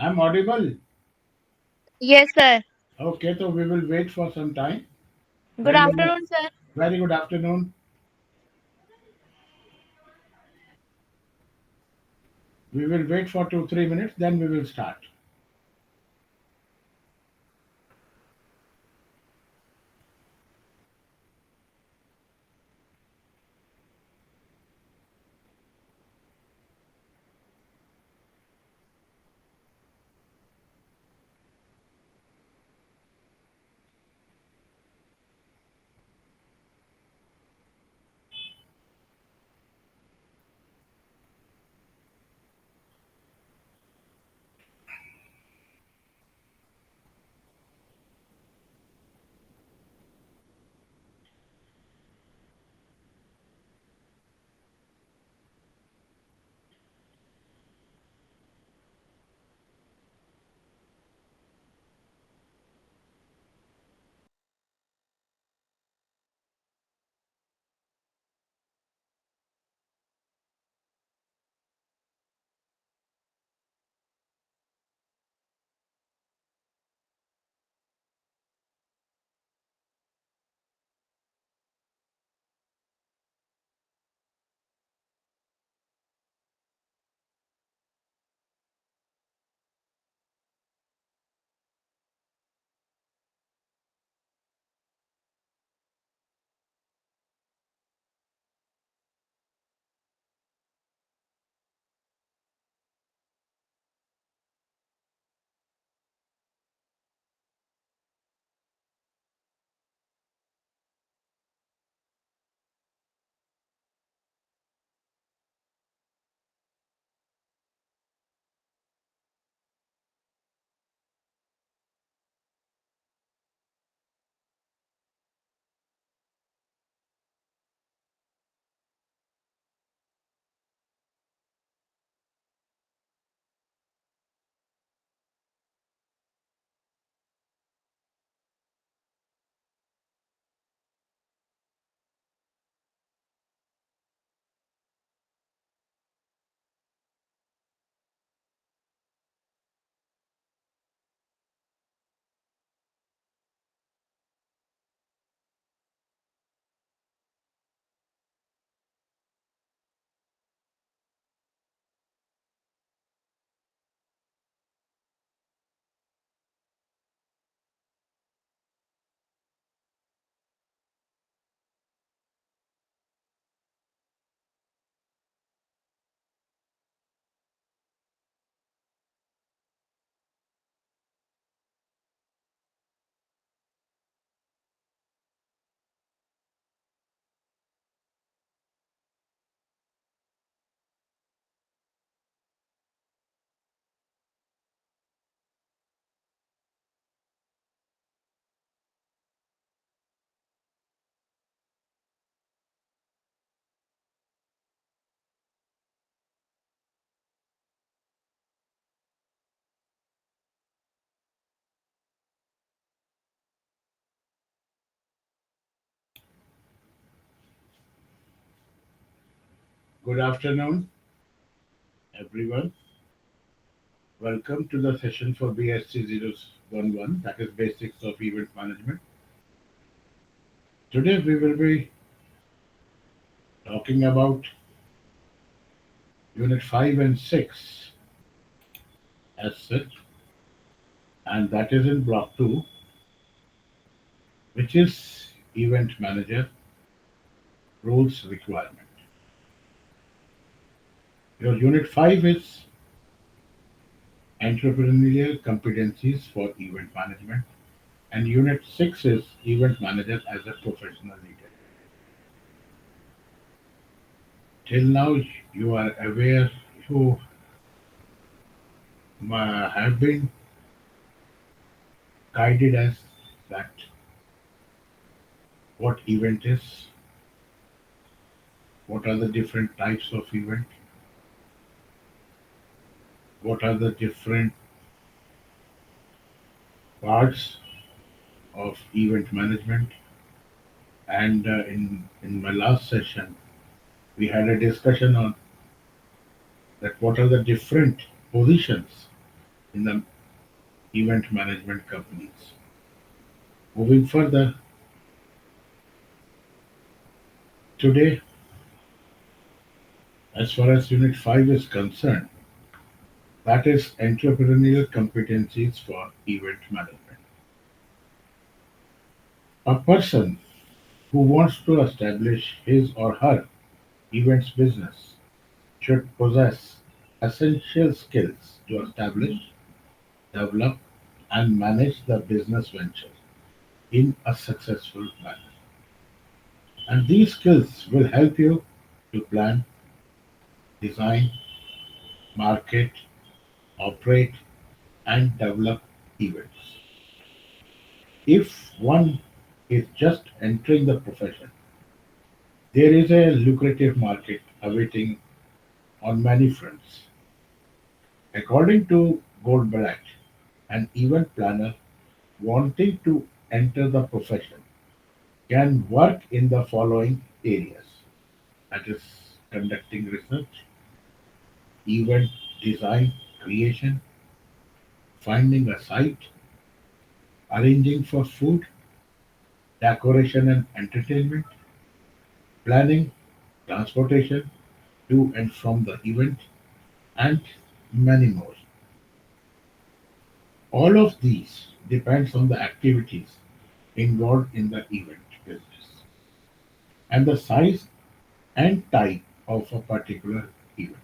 I'm audible. Yes, sir. Okay, so we will wait for some time. Good Then afternoon, sir. very good afternoon. We will wait for 2 3 minutes. Then we will start. Good afternoon, everyone. Welcome to the session for BHC-011, that is Basics of Event Management. Today we will be talking about Unit 5 and 6 as such, and that is in Block 2, which is Event Manager Rules Requirement. Your Unit 5 is Entrepreneurial Competencies for Event Management, and Unit 6 is Event Manager as a Professional Leader. Till now, you are aware, you have been guided as that what event is, what are the different types of event, what are the different parts of event management, and in my last session we had a discussion on that what are the different positions in the event management companies. Moving further, today, as far as Unit 5 is concerned, that is entrepreneurial competencies for event management. A person who wants to establish his or her events business should possess essential skills to establish, develop, and manage the business venture in a successful manner. And these skills will help you to plan, design, market, operate, and develop events. If one is just entering the profession, there is a lucrative market awaiting on many fronts. According to Goldblatt, an event planner wanting to enter the profession can work in the following areas, that is, conducting research, event design, creation, finding a site, arranging for food, decoration and entertainment, planning, transportation to and from the event, and many more. All of these depends on the activities involved in the event business and the size and type of a particular event.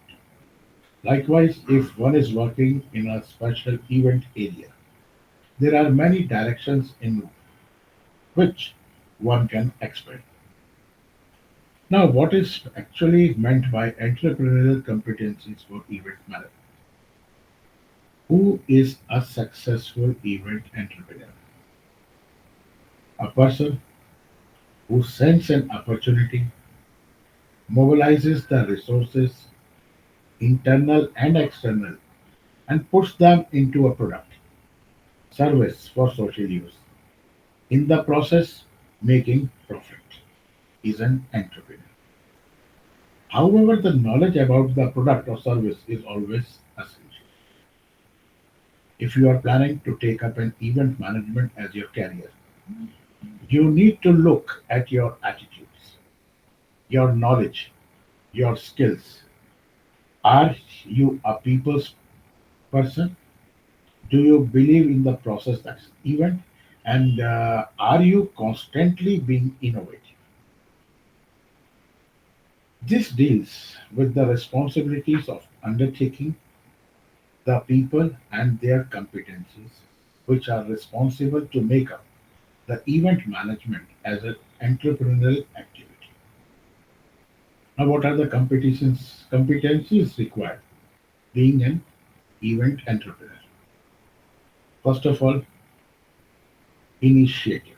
Likewise, if one is working in a special event area, there are many directions in which one can expand. Now, what is actually meant by entrepreneurial competencies for event management? Who is a successful event entrepreneur? A person who senses an opportunity, mobilizes the resources, internal and external, and puts them into a product, service for social use. In the process, making profit is an entrepreneur. However, the knowledge about the product or service is always essential. If you are planning to take up an event management as your career, you need to look at your attitudes, your knowledge, your skills. Are you a people's person? Do you believe in the process that's event? And are you constantly being innovative? This deals with the responsibilities of undertaking the people and their competencies, which are responsible to make up the event management as an entrepreneurial activity. Now, what are the competencies required being an event entrepreneur? First of all, initiative.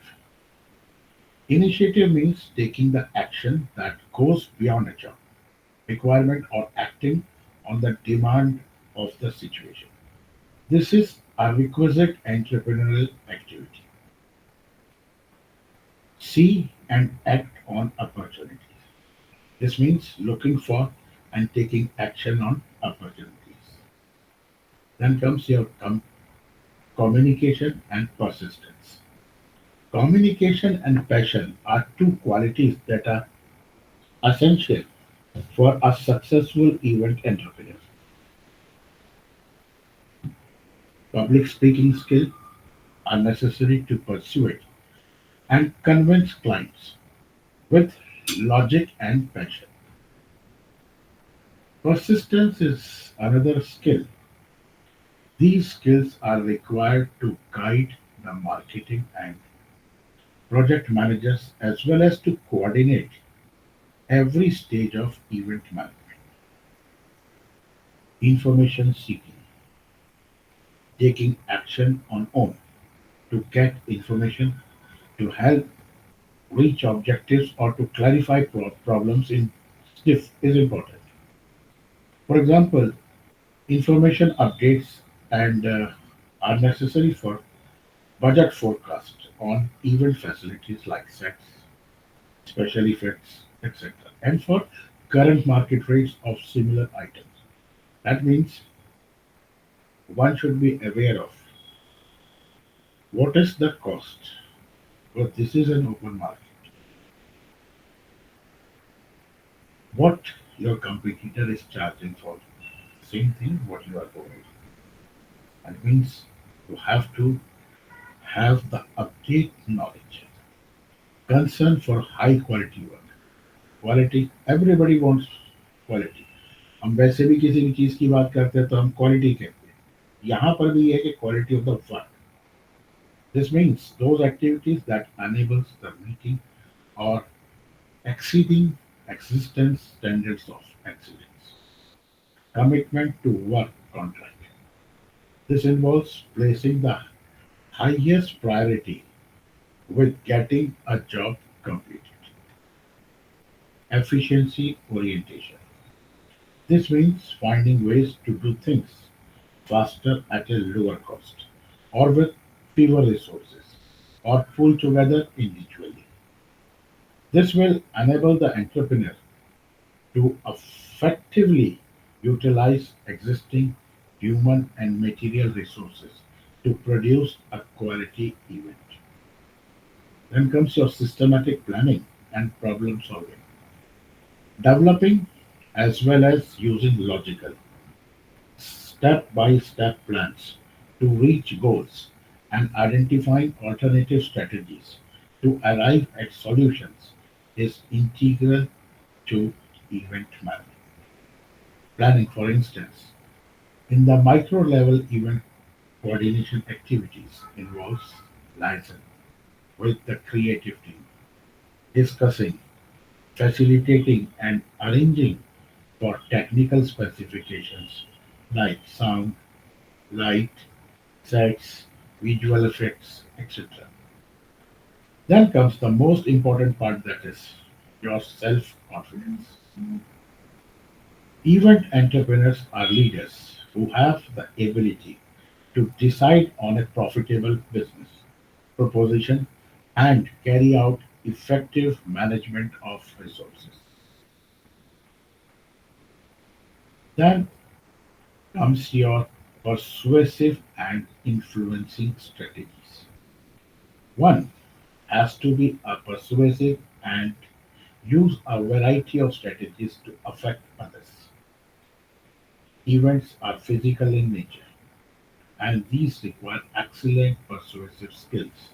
Initiative means taking the action that goes beyond a job requirement or acting on the demand of the situation. This is a requisite entrepreneurial activity. See and act on opportunities. This means looking for and taking action on opportunities. Then comes your communication and persistence. Communication and passion are two qualities that are essential for a successful event entrepreneur. Public speaking skills are necessary to persuade and convince clients with logic and passion. Persistence is another skill. These skills are required to guide the marketing and project managers as well as to coordinate every stage of event management. Information seeking, taking action on own to get information to help reach objectives or to clarify problems in SNIF is important. For example, information updates and are necessary for budget forecast on event facilities like sets, special effects, etc. and for current market rates of similar items. That means one should be aware of what is the cost. But this is an open market. What your competitor is charging for same thing what you are providing. And means you have to have the update knowledge. Concern for high quality work. Quality everybody wants quality. हम वैसे भी किसी भी चीज की बात करते हैं तो हम क्वालिटी कहते हैं. यहाँ पर भी है कि quality of the work. This means those activities that enables the meeting or exceeding existence standards of excellence. Commitment to work contract. This involves placing the highest priority with getting a job completed. Efficiency orientation. This means finding ways to do things faster at a lower cost, or with fewer resources, or pull together individually. This will enable the entrepreneur to effectively utilize existing human and material resources to produce a quality event. Then comes your systematic planning and problem solving. Developing as well as using logical, step by step plans to reach goals and identifying alternative strategies to arrive at solutions is integral to event management. Planning, for instance, in the micro level event coordination activities involves liaison with the creative team, discussing, facilitating, and arranging for technical specifications like sound, light, sets, visual effects, etc. Then comes the most important part, that is your self confidence. Event entrepreneurs are leaders who have the ability to decide on a profitable business proposition and carry out effective management of resources. Then comes your persuasive and influencing strategies. One has to be a persuasive and use a variety of strategies to affect others. Events are physical in nature, and these require excellent persuasive skills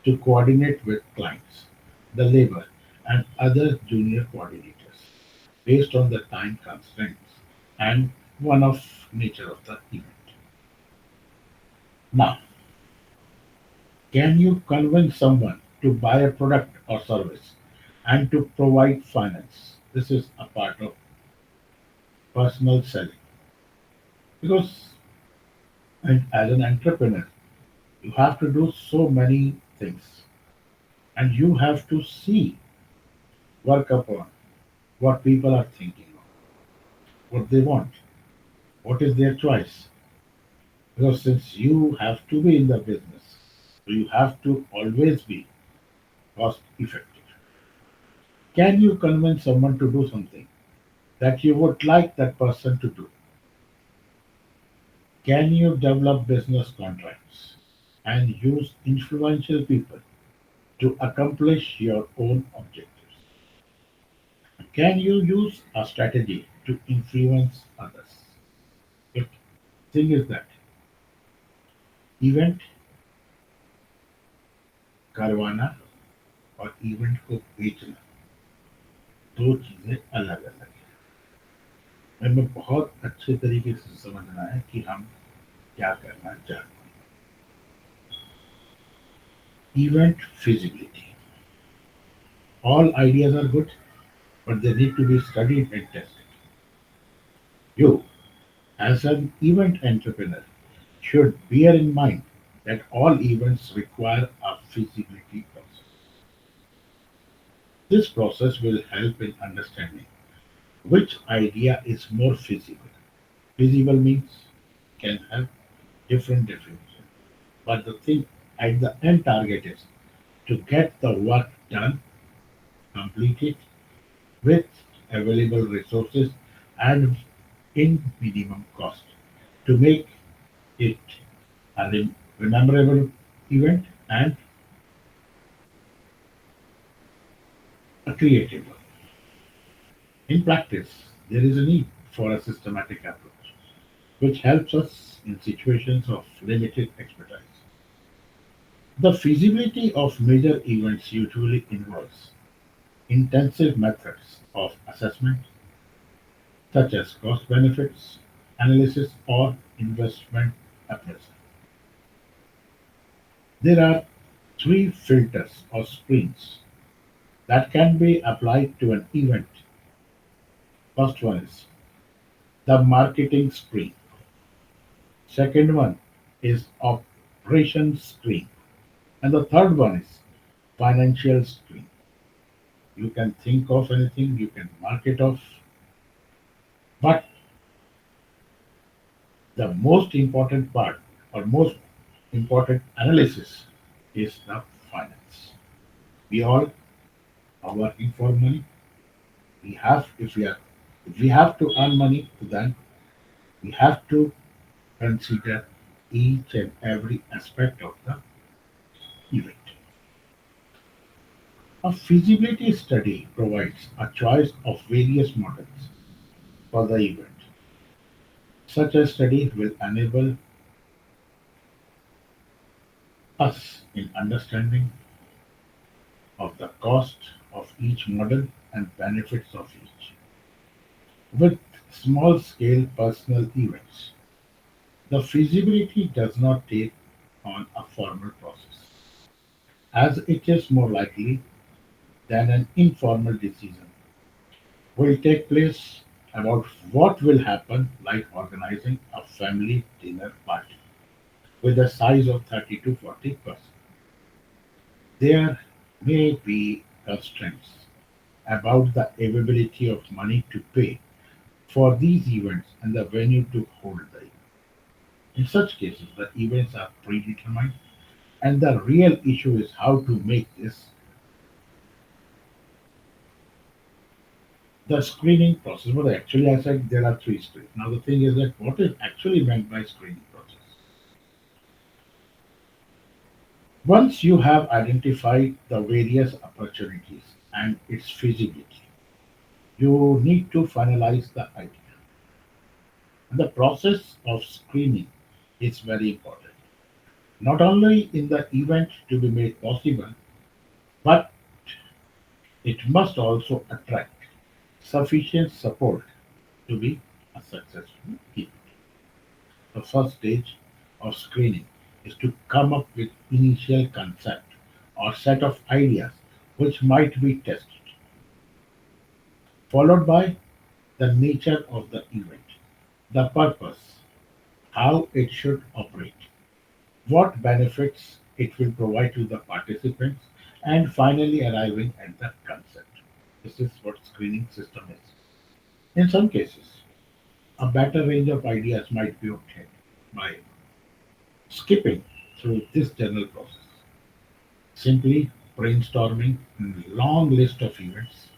to coordinate with clients, the labor, and other junior coordinators based on the time constraints and one of nature of the event. Now, can you convince someone to buy a product or service and to provide finance? This is a part of personal selling. Because and as an entrepreneur, you have to do so many things and you have to see, work upon what people are thinking of, what they want, what is their choice. Because since you have to be in the business, so you have to always be cost effective. Can you convince someone to do something that you would like that person to do? Can you develop business contracts and use influential people to accomplish your own objectives? Can you use a strategy to influence others? The thing is that event करवाना और event को बेचना दो चीजें अलग अलग हैं. हमें बहुत अच्छे तरीके से समझना है कि हम क्या करना चाहते हैं. Event feasibility. All ideas are good, but they need to be studied and tested. You, as an event entrepreneur, should bear in mind that all events require a feasibility process. This process will help in understanding which idea is more feasible. Feasible means can have different definitions, but the thing at the end target is to get the work done, completed with available resources and in minimum cost to make it a rememberable event and a creative one. In practice, there is a need for a systematic approach, which helps us in situations of limited expertise. The feasibility of major events usually involves intensive methods of assessment, such as cost benefits analysis or investment appraisal. There are three filters or screens that can be applied to an event. First one is the marketing screen. Second one is operations screen. And the third one is financial screen. You can think of anything, you can mark it off, but the most important part or most important analysis is the finance. We all are working for money. If we have to earn money, then we have to consider each and every aspect of the event. A feasibility study provides a choice of various models for the event. Such a study will enable us in understanding of the cost of each model and benefits of each. With small-scale personal events, the feasibility does not take on a formal process, as it is more likely than an informal decision will take place about what will happen, like organizing a family dinner party with a size of 30 to 40%. There may be constraints about the availability of money to pay for these events and the venue to hold the event. In such cases, the events are predetermined, and the real issue is how to make this the screening process. But actually, I said there are three screens. Now, the thing is that what is actually meant by screening process? Once you have identified the various opportunities and its feasibility, you need to finalize the idea. And the process of screening is very important, not only in the event to be made possible, but it must also attract sufficient support to be a successful event. The first stage of screening is to come up with initial concept or set of ideas which might be tested, followed by the nature of the event, the purpose, how it should operate, what benefits it will provide to the participants, and finally arriving at the concept. This is what screening system is. In some cases, a better range of ideas might be obtained by skipping through this general process, simply brainstorming a long list of events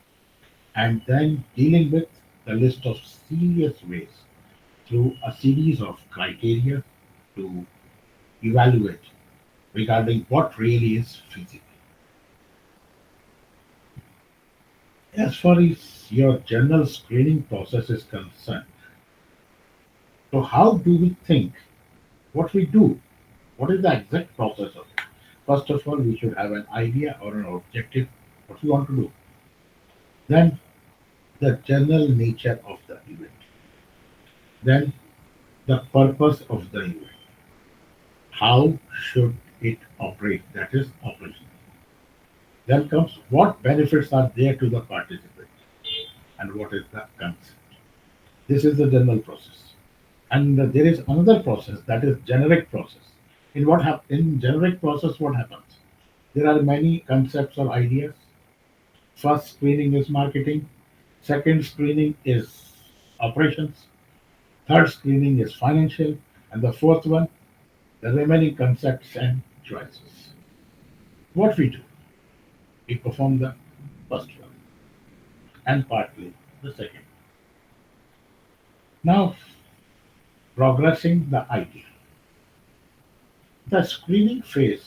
and then dealing with the list of serious ways through a series of criteria to evaluate regarding what really is feasible. As far as your general screening process is concerned, so how do we think? What we do? What is the exact process of it? First of all, we should have an idea or an objective, what we want to do. Then the general nature of the event. Then the purpose of the event. How should it operate? That is operation. Then comes what benefits are there to the participant and what is the concept. This is the general process. And there is another process that is generic process. In generic process, what happens? There are many concepts or ideas. First screening is marketing. Second screening is operations. Third screening is financial. And the fourth one, the remaining concepts and choices. What we do, we perform the first one and partly the second. Now, progressing the idea. The screening phase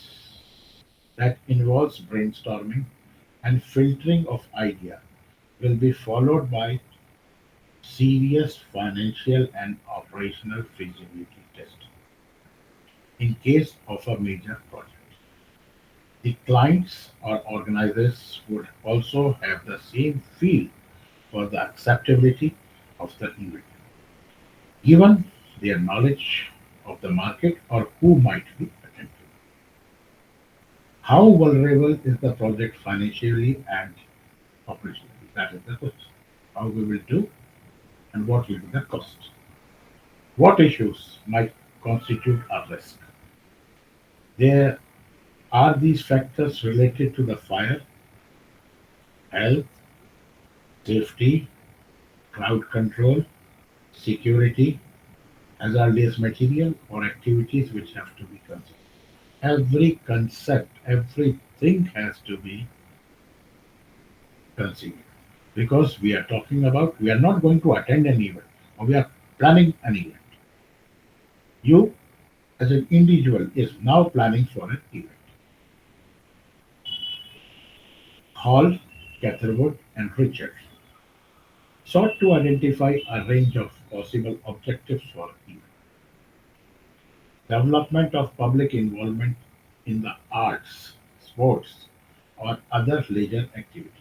that involves brainstorming and filtering of idea will be followed by serious financial and operational feasibility testing in case of a major project. The clients or organizers would also have the same feel for the acceptability of the event, given their knowledge of the market or who might be attending. How vulnerable is the project financially and operationally? That is the question. How we will do and what will be the cost. What issues might constitute a risk? There are these factors related to the fire, health, safety, crowd control, security, hazardous material, or activities which have to be considered. Every concept, everything has to be considered because we are talking about, we are not going to attend an event or we are planning an event. You, as an individual, is now planning for an event. Hall, Catherwood, and Richard sought to identify a range of possible objectives for event. Development of public involvement in the arts, sports, or other leisure activities.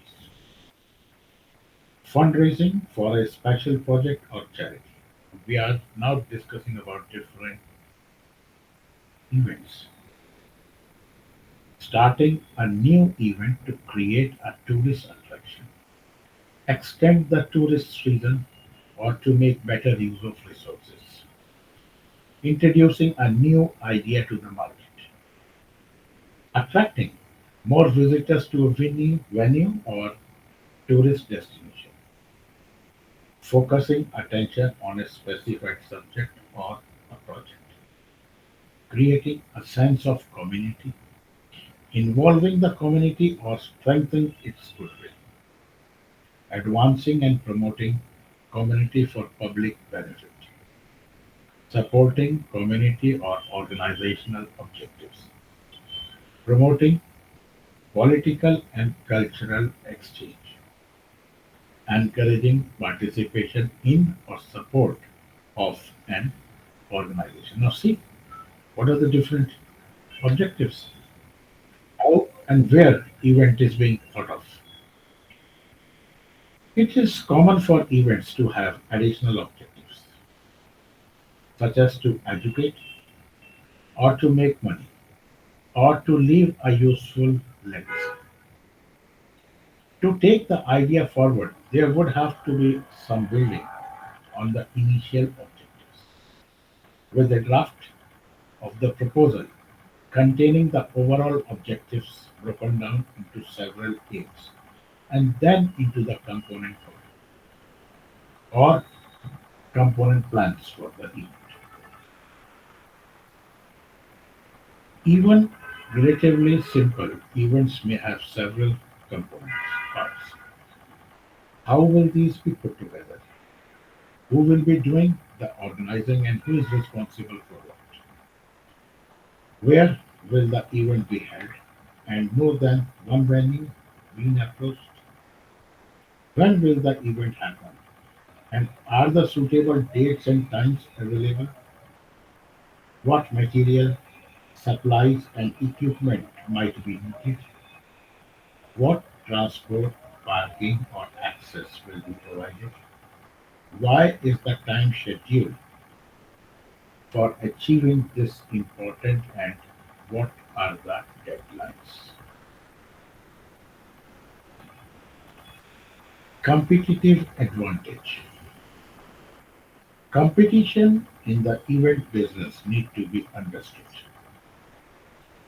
Fundraising for a special project or charity. We are now discussing about different events. Starting a new event to create a tourist attraction. Extend the tourist season or to make better use of resources. Introducing a new idea to the market. Attracting more visitors to a venue or tourist destination. Focusing attention on a specified subject or a project. Creating a sense of community. Involving the community or strengthening its goodwill. Advancing and promoting community for public benefit. Supporting community or organizational objectives. Promoting political and cultural exchange. Encouraging participation in or support of an organization. Now, see what are the different objectives, how and where event is being thought of. It is common for events to have additional objectives, such as to educate, or to make money, or to leave a useful legacy. To take the idea forward, there would have to be some building on the initial objectives, with a draft of the proposal containing the overall objectives broken down into several aims and then into the component or component plans for the event. Even relatively simple events may have several components, parts. How will these be put together? Who will be doing the organizing and who is responsible for what? Where will the event be held? And more than one venue being approached? When will the event happen? And are the suitable dates and times available? What material, supplies, and equipment might be needed? What transport, parking, or access will be provided? Why is the time schedule for achieving this important and what are the deadlines? Competitive advantage. Competition in the event business need to be understood.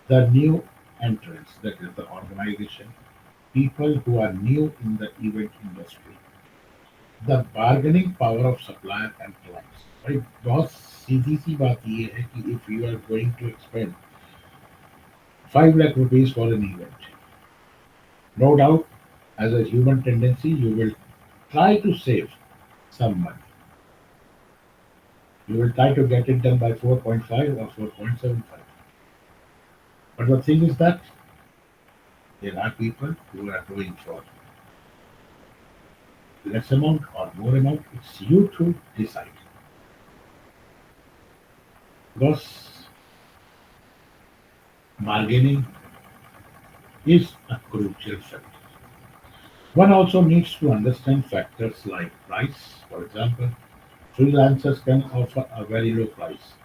The new entrants, that is the organization, people who are new in the event industry, the bargaining power of supplier and clients. भाई बहुत सीधी सी बात ये है कि if you are going to expend 5 lakh rupees for an event, no doubt as a human tendency you will try to save some money. You will try to get it done by 4.5 or 4.75. But the thing is that there are people who are doing for less amount or more amount. It's you to decide because bargaining is a crucial factor. One also needs to understand factors like price. For example, freelancers can offer a very low price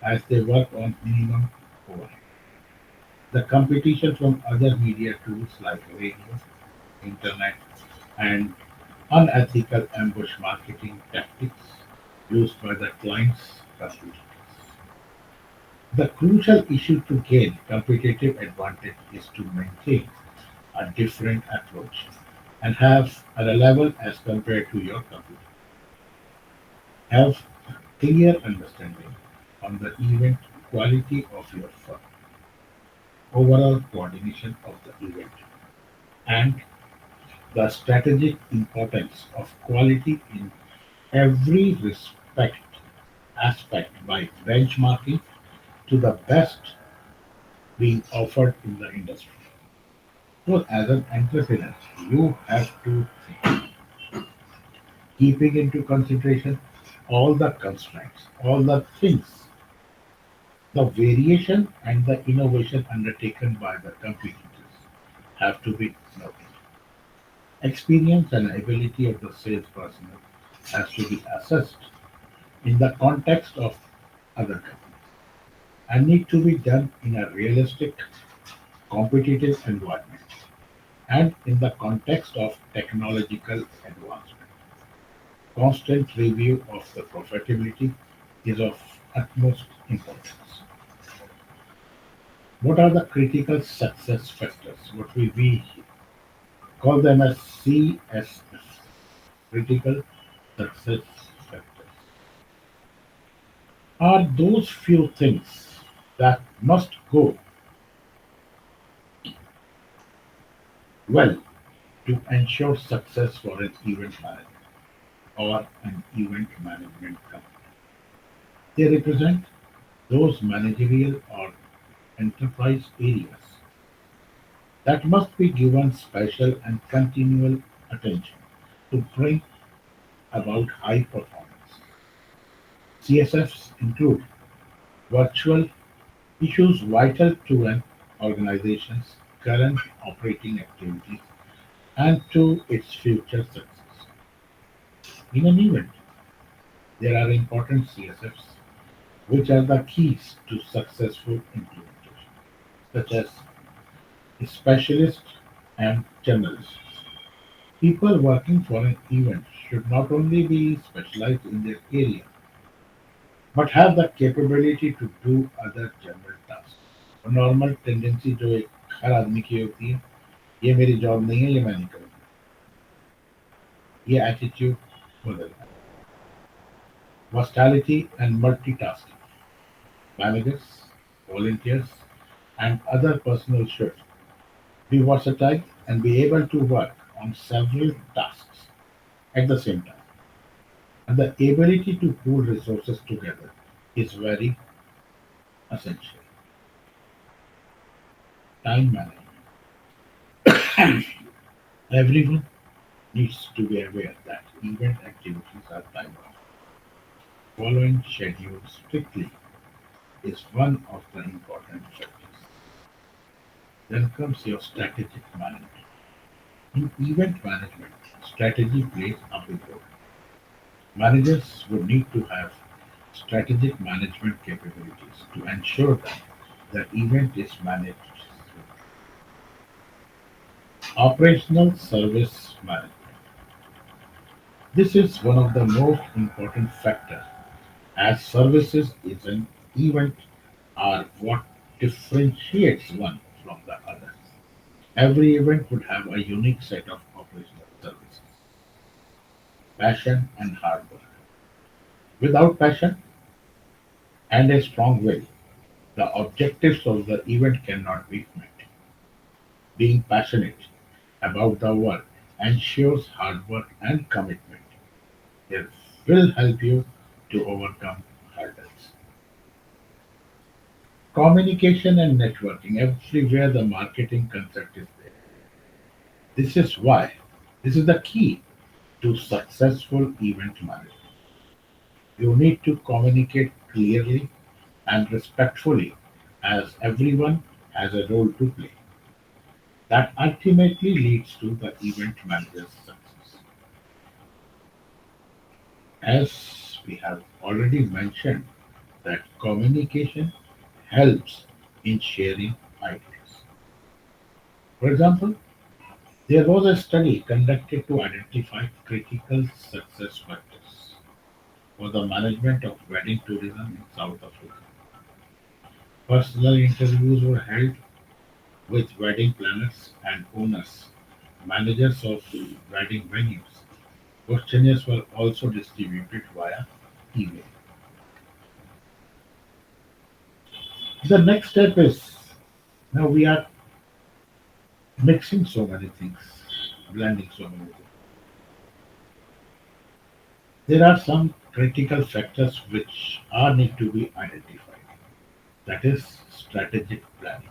as they work on minimum overhead. The competition from other media tools like radio, internet, and unethical ambush marketing tactics used by the client's competitors. The crucial issue to gain competitive advantage is to maintain a different approach and have a level as compared to your competitor. Have a clear understanding on the event quality of your firm, overall coordination of the event, and the strategic importance of quality in every aspect by benchmarking to the best being offered in the industry. So as an entrepreneur, you have to keeping into consideration all the constraints, all the things, the variation and the innovation undertaken by the competitors have to be noted. Experience and ability of the sales personnel has to be assessed in the context of other companies and need to be done in a realistic, competitive environment and in the context of technological advancement. Constant review of the profitability is of utmost importance. What are the critical success factors? What we call them as CSF, critical success factors, are those few things that must go well to ensure success for an event manager or an event management company. They represent those managerial or enterprise areas that must be given special and continual attention to bring about high performance. CSFs include virtual issues vital to an organization's current operating activities and to its future success. In an event, there are important CSFs which are the keys to successful implementation, such as specialists and generalists. People working for an event should not only be specialized in their area, but have the capability to do other general tasks. और normal tendency जो एक हर आदमी की होती है, ये मेरी job नहीं है, ये मैं नहीं करूँगा, ये एटीट्यूड बदलना है. Versatility and multitasking. Managers, volunteers, and other personnel should be versatile and be able to work on several tasks at the same time. And the ability to pool resources together is very essential. Time management. Everyone needs to be aware that event activities are time bound. Following schedules strictly is one of the important factors. Then comes your strategic management. In event management, strategy plays a big role. Managers would need to have strategic management capabilities to ensure that the event is managed. Operational service management. This is one of the most important factors as services is an event are what differentiates one from the other. Every event would have a unique set of operational services, passion and hard work. Without passion and a strong will, the objectives of the event cannot be met. Being passionate about the work ensures hard work and commitment. It will help you to overcome hurdles. Communication and networking everywhere the marketing concept is there. This is why this is the key to successful event management. You need to communicate clearly and respectfully as everyone has a role to play. That ultimately leads to the event manager's success. As we have already mentioned, that communication helps in sharing ideas. For example, there was a study conducted to identify critical success factors for the management of wedding tourism in South Africa. Personal interviews were held with wedding planners and owners, managers of wedding venues. Questionnaires were also distributed via email. The next step is now we are mixing so many things, blending so many things. There are some critical factors which are need to be identified. That is strategic planning.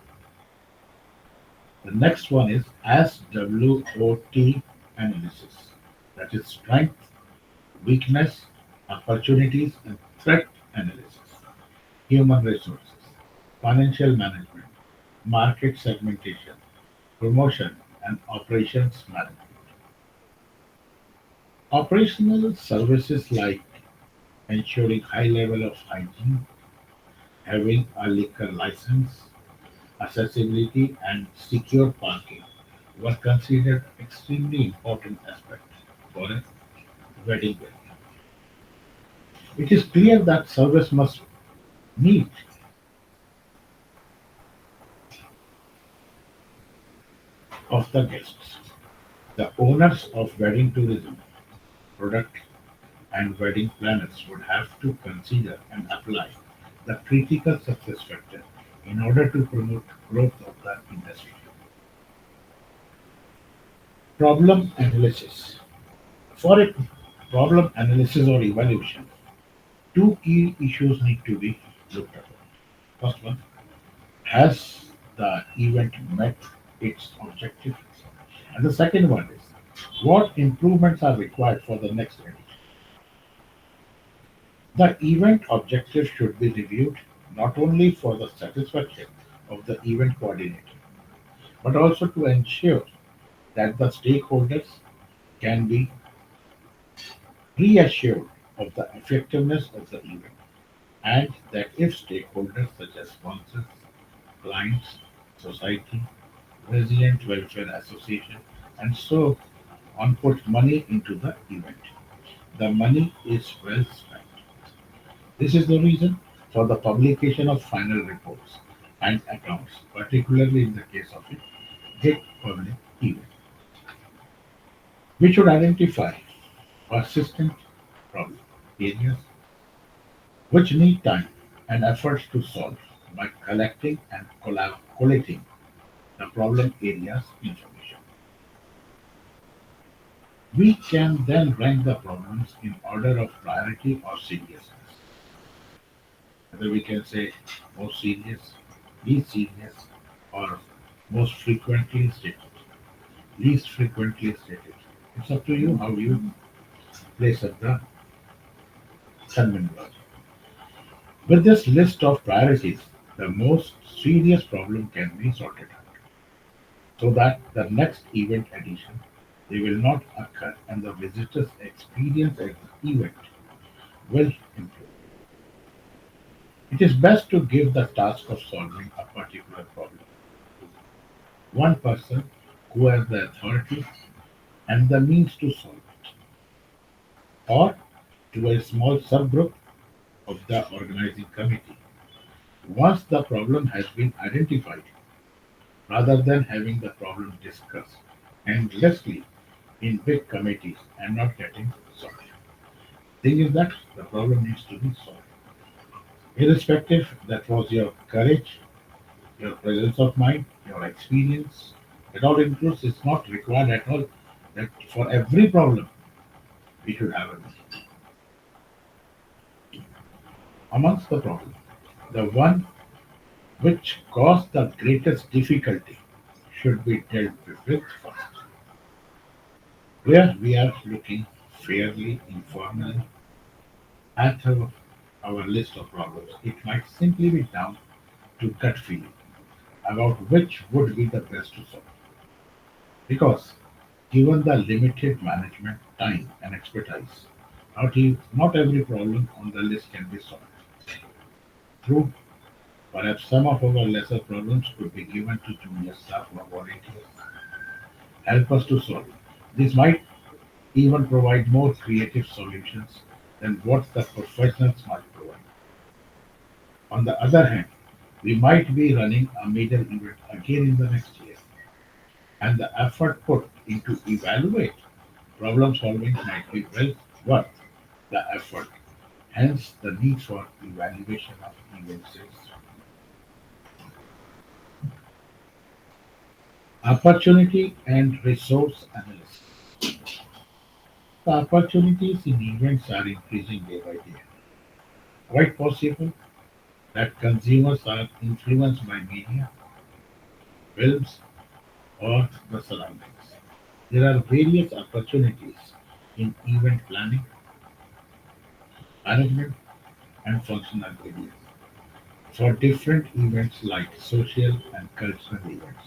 The next one is SWOT analysis. That is strength, weakness, opportunities, and threat analysis. Human resources, financial management, market segmentation, promotion, and operations management. Operational services like ensuring high level of hygiene, having a liquor license, accessibility, and secure parking were considered extremely important aspects for a wedding venue. It is clear that service must meet of the guests. The owners of wedding tourism, product, and wedding planners would have to consider and apply the critical success factor in order to promote growth of the industry. Problem analysis. For a problem analysis or evaluation, two key issues need to be looked at. First one, has the event met its objective? And the second one is, what improvements are required for the next edition? The event objectives should be reviewed not only for the satisfaction of the event coordinator, but also to ensure that the stakeholders can be reassured of the effectiveness of the event, and that if stakeholders such as sponsors, clients, society, resident welfare association, and so on put money into the event, the money is well spent. This is the reason for the publication of final reports and accounts, particularly in the case of a big public event. We should identify persistent problem areas which need time and efforts to solve by collecting and collating the problem areas information. We can then rank the problems in order of priority or seriousness. Whether we can say most serious, least serious, or most frequently stated, least frequently stated. It's up to you how you place up the terminology. With this list of priorities, the most serious problem can be sorted out so that the next event edition they will not occur and the visitors' experience at the event will improve. It is best to give the task of solving a particular problem to one person who has the authority and the means to solve it, or to a small subgroup of the organizing committee. Once the problem has been identified, rather than having the problem discussed endlessly in big committees and not getting solved. Thing is that the problem needs to be solved. Irrespective, that was your courage, your presence of mind, your experience. It all includes, it's not required at all that for every problem we should have a meeting. Amongst the problem, the one which cause the greatest difficulty, should be dealt with first. Where we are looking fairly informally at our list of problems, it might simply be down to gut feeling about which would be the best to solve. Because given the limited management time and expertise, not every problem on the list can be solved. True, perhaps some of our lesser problems could be given to junior staff or volunteers, help us to solve. This might even provide more creative solutions than what the professionals might provide. On the other hand, we might be running a major event again in the next year, and the effort put into evaluate problem solving might be well worth the effort. Hence, the need for evaluation of events. Opportunity and resource analysis. The opportunities in events are increasing day by day. Quite possible that consumers are influenced by media, films, or the surroundings. There are various opportunities in event planning, management, and functional areas for different events like social and cultural events,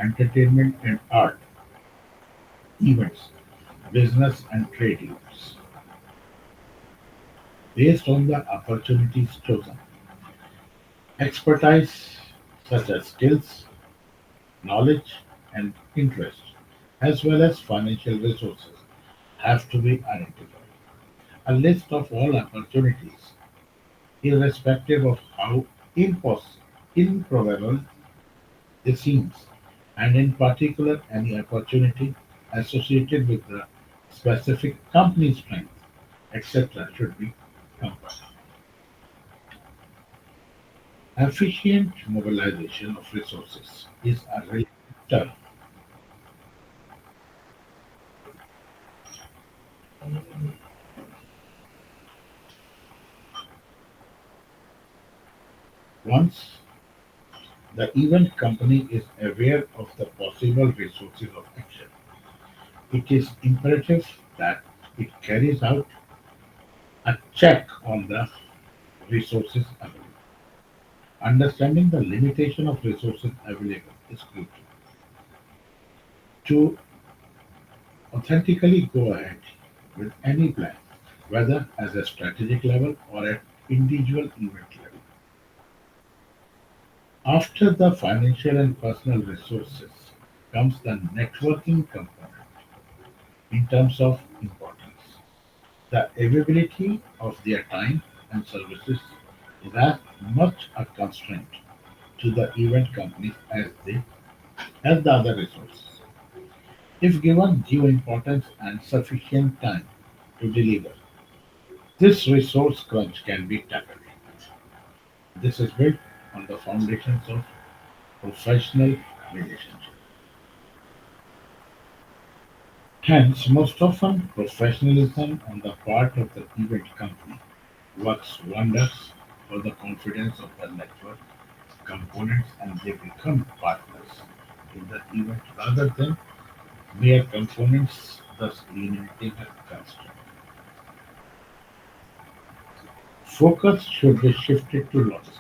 entertainment and art events, business and trade events. Based on the opportunities chosen, expertise such as skills, knowledge, and interest, as well as financial resources, have to be identified. A list of all opportunities, irrespective of how improbable they seem, and in particular any opportunity associated with the specific company strength, etc., should be compiled. Efficient mobilization of resources is a relative term. Once the event company is aware of the possible resources of action, it is imperative that it carries out a check on the resources available. Understanding the limitation of resources available is crucial to authentically go ahead with any plan, whether as a strategic level or at individual event level. After the financial and personal resources comes the networking component in terms of importance. The availability of their time and services is as much a constraint to the event companies as the other resources. If given due importance and sufficient time to deliver, this resource crunch can be tackled. This is built on the foundations of professional relationships. Hence, most often, professionalism on the part of the event company works wonders for the confidence of the network components and they become partners in the event rather than mere components, thus eliminating a constraint. Focus should be shifted to logistics.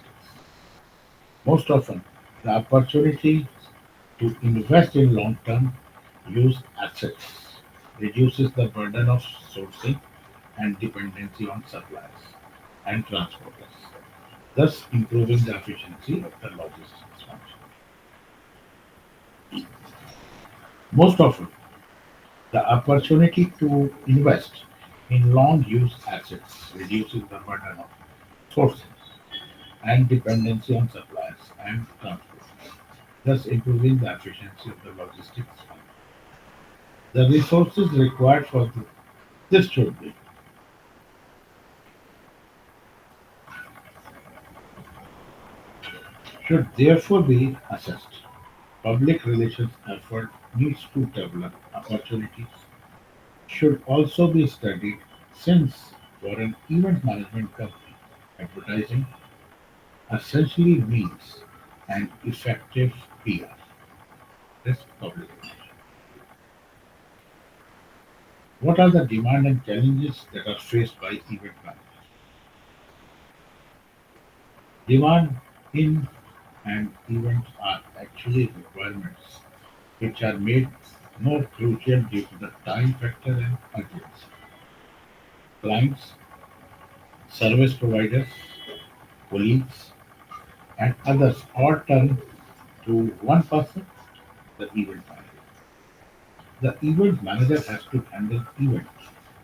Most often, the opportunity to invest in long-term use assets reduces the burden of sourcing and dependency on suppliers and transporters, thus improving the efficiency of the logistics function. Most often, the opportunity to invest in long-use assets reduces the burden of sourcing and dependency on suppliers and transport, thus improving the efficiency of the logistics function. The resources required for this should therefore be assessed. Public relations effort needs to develop opportunities should also be studied since for an event management company, advertising essentially means and effective PR, risk public image. What are the demand and challenges that are faced by event managers? Demand in and events are actually requirements which are made more crucial due to the time factor and urgency. Clients, service providers, colleagues, and others all turn to one person, the event manager. The event manager has to handle events,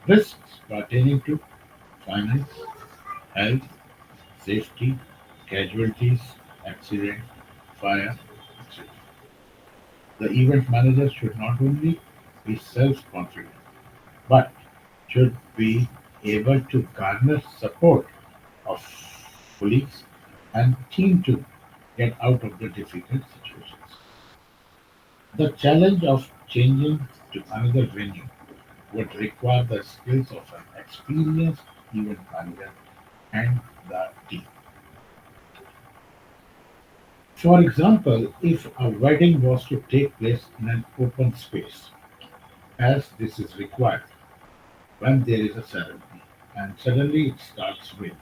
risks pertaining to finance, health, safety, casualties, accident, fire, etc. The event manager should not only be self-confident, but should be able to garner support of colleagues and team to get out of the difficult situations. The challenge of changing to another venue would require the skills of an experienced event manager and the team. For example, if a wedding was to take place in an open space, as this is required when there is a ceremony, and suddenly it starts raining,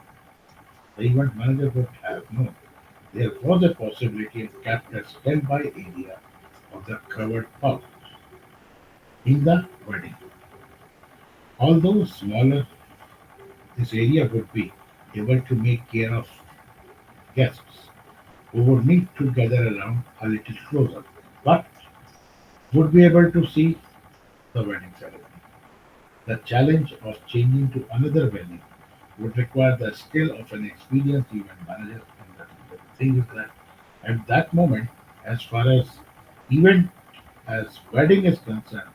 the event manager would have known there was a possibility and kept a standby area of the covered path in the wedding. Although smaller, this area would be able to make care of guests who would need to gather around a little closer, but would be able to see the wedding ceremony. The challenge of changing to another venue would require the skill of an experienced event manager. And the thing is that at that moment, as far as event as wedding is concerned,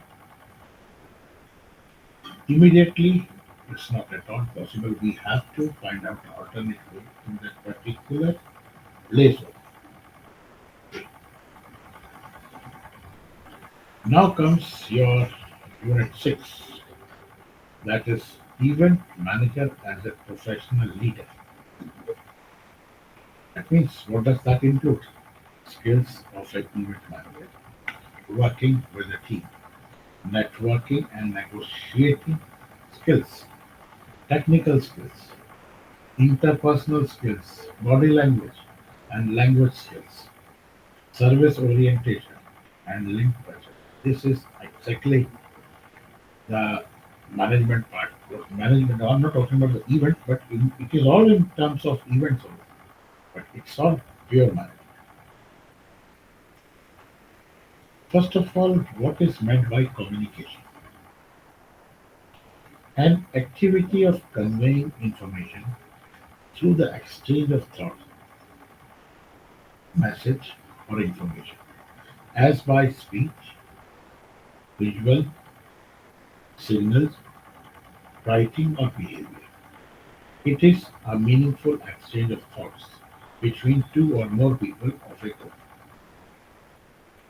immediately it's not at all possible. We have to find out an alternate way in that particular place. Now comes your unit 6, that is event manager as a professional leader. That means what does that include? Skills of an event manager, working with a team, networking and negotiating skills, technical skills, interpersonal skills, body language and language skills, service orientation and link budget. This is exactly the management part. Management, I'm not talking about the event, but it is all in terms of events only, but it's all pure management. First of all, what is meant by communication? An activity of conveying information through the exchange of thought, message, or information, as by speech, visual, signals, writing, or behavior. It is a meaningful exchange of thoughts between two or more people of a group.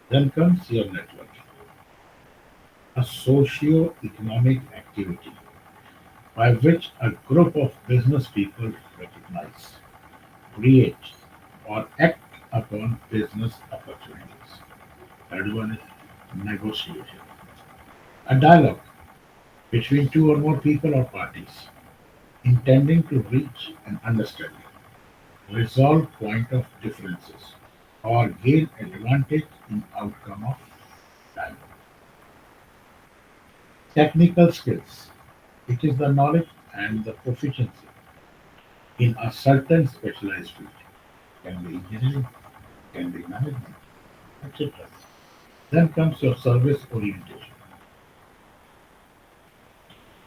Then comes your networking, a socio-economic activity by which a group of business people recognize, create, or act upon business opportunities. Third one is negotiation, a dialogue between two or more people or parties intending to reach an understanding, resolve point of differences, or gain advantage in outcome of dialogue. Technical skills. It is the knowledge and the proficiency in a certain specialized field. Can be engineering, can be management, etc. Then comes your service orientation.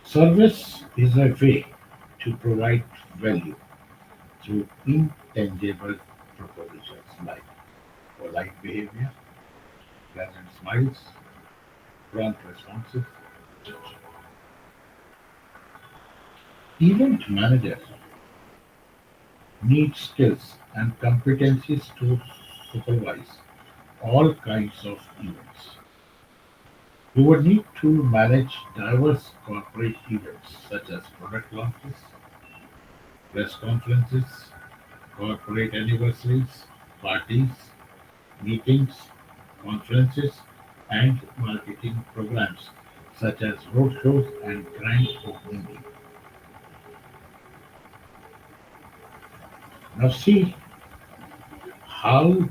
Service is a way to provide value through intangible propositions like polite behavior, pleasant smiles, prompt responses, etc. Event managers need skills and competencies to supervise all kinds of events. You would need to manage diverse corporate events such as product launches, press conferences, corporate anniversaries, parties, meetings, conferences, and marketing programs such as roadshows and grand opening day. Now see how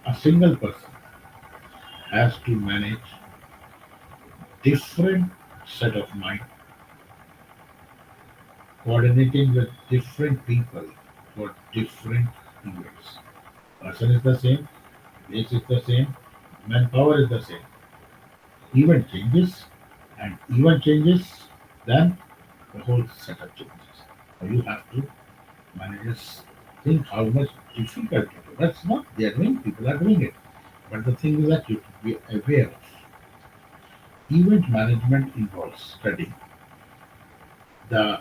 a single person has to manage different set of mind, coordinating with different people for different events. Person is the same, place is the same, manpower is the same. Event changes, and event changes, then the whole setup changes. You have to managers think how much difficult it is. That's not they are doing, people are doing it. But the thing is that you should be aware of. Event management involves studying the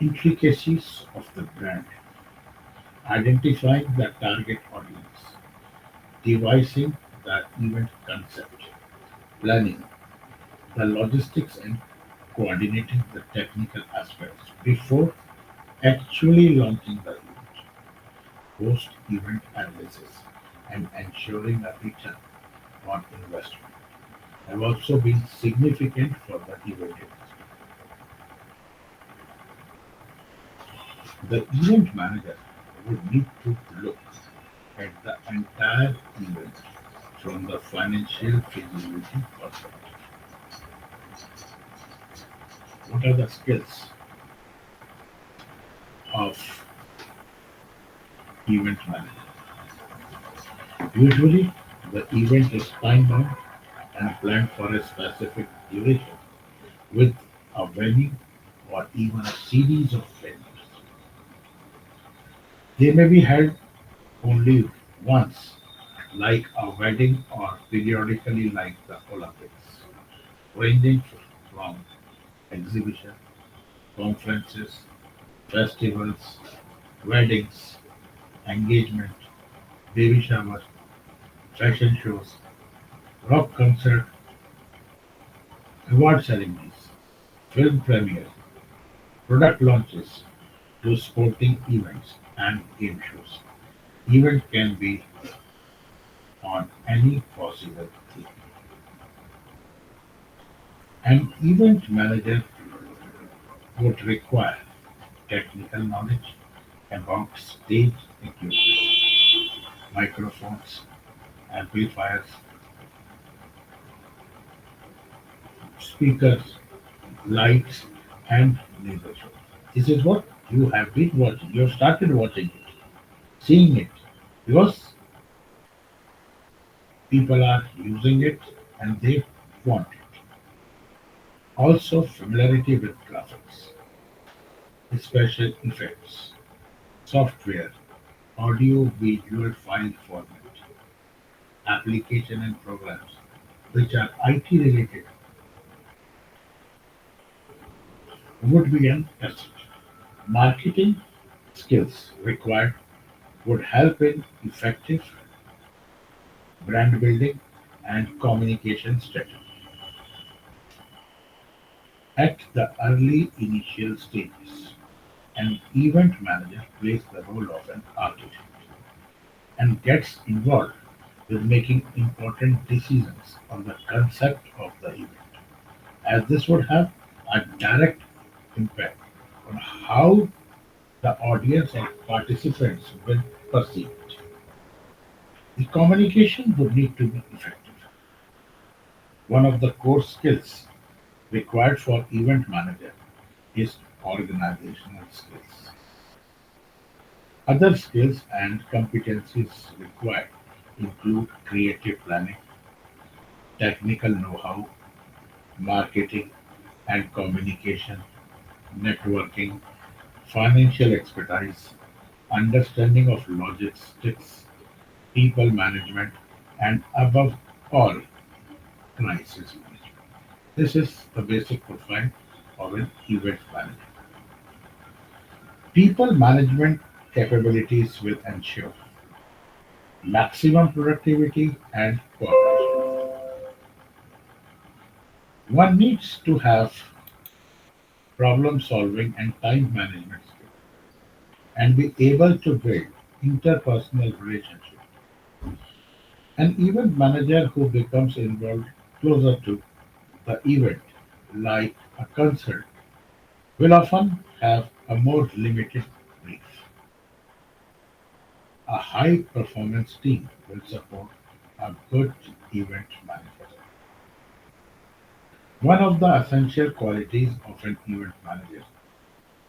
intricacies of the brand, identifying the target audience, devising the event concept, planning the logistics and coordinating the technical aspects before actually launching the event, post-event analysis, and ensuring a return on investment have also been significant for the event industry. The event manager would need to look at the entire event from the financial feasibility perspective. What are the skills of event manager? Usually, the event is time-bound and planned for a specific duration with a venue or even a series of venues. They may be held only once, like a wedding or periodically like the Olympics, ranging from exhibition, conferences, festivals, weddings, engagement, baby shower, fashion shows, rock concert, award ceremonies, film premiere, product launches, to sporting events and game shows. Event can be on any possible theme. An event manager would require technical knowledge about stage equipment, microphones, amplifiers, speakers, lights, and leadership. This is what you have been watching. You have started watching it, seeing it, because people are using it and they want it. Also, familiarity with graphics, special effects, software, audio visual file format, application and programs which are IT related would be an asset. Marketing skills required would help in effective brand building and communication strategy. At the early initial stages, an event manager plays the role of an architect and gets involved with making important decisions on the concept of the event, as this would have a direct impact on how the audience or participants will perceive it. The communication would need to be effective. One of the core skills required for event manager is organizational skills. Other skills and competencies required include creative planning, technical know-how, marketing and communication, networking, financial expertise, understanding of logistics, people management, and above all, crisis management. This is the basic profile of an event manager. People management capabilities will ensure maximum productivity and cooperation. One needs to have problem solving and time management skills and be able to build interpersonal relationship. An event manager who becomes involved closer to the event, like a concert, will often have a more limited brief. A high performance team will support a good event manager. One of the essential qualities of an event manager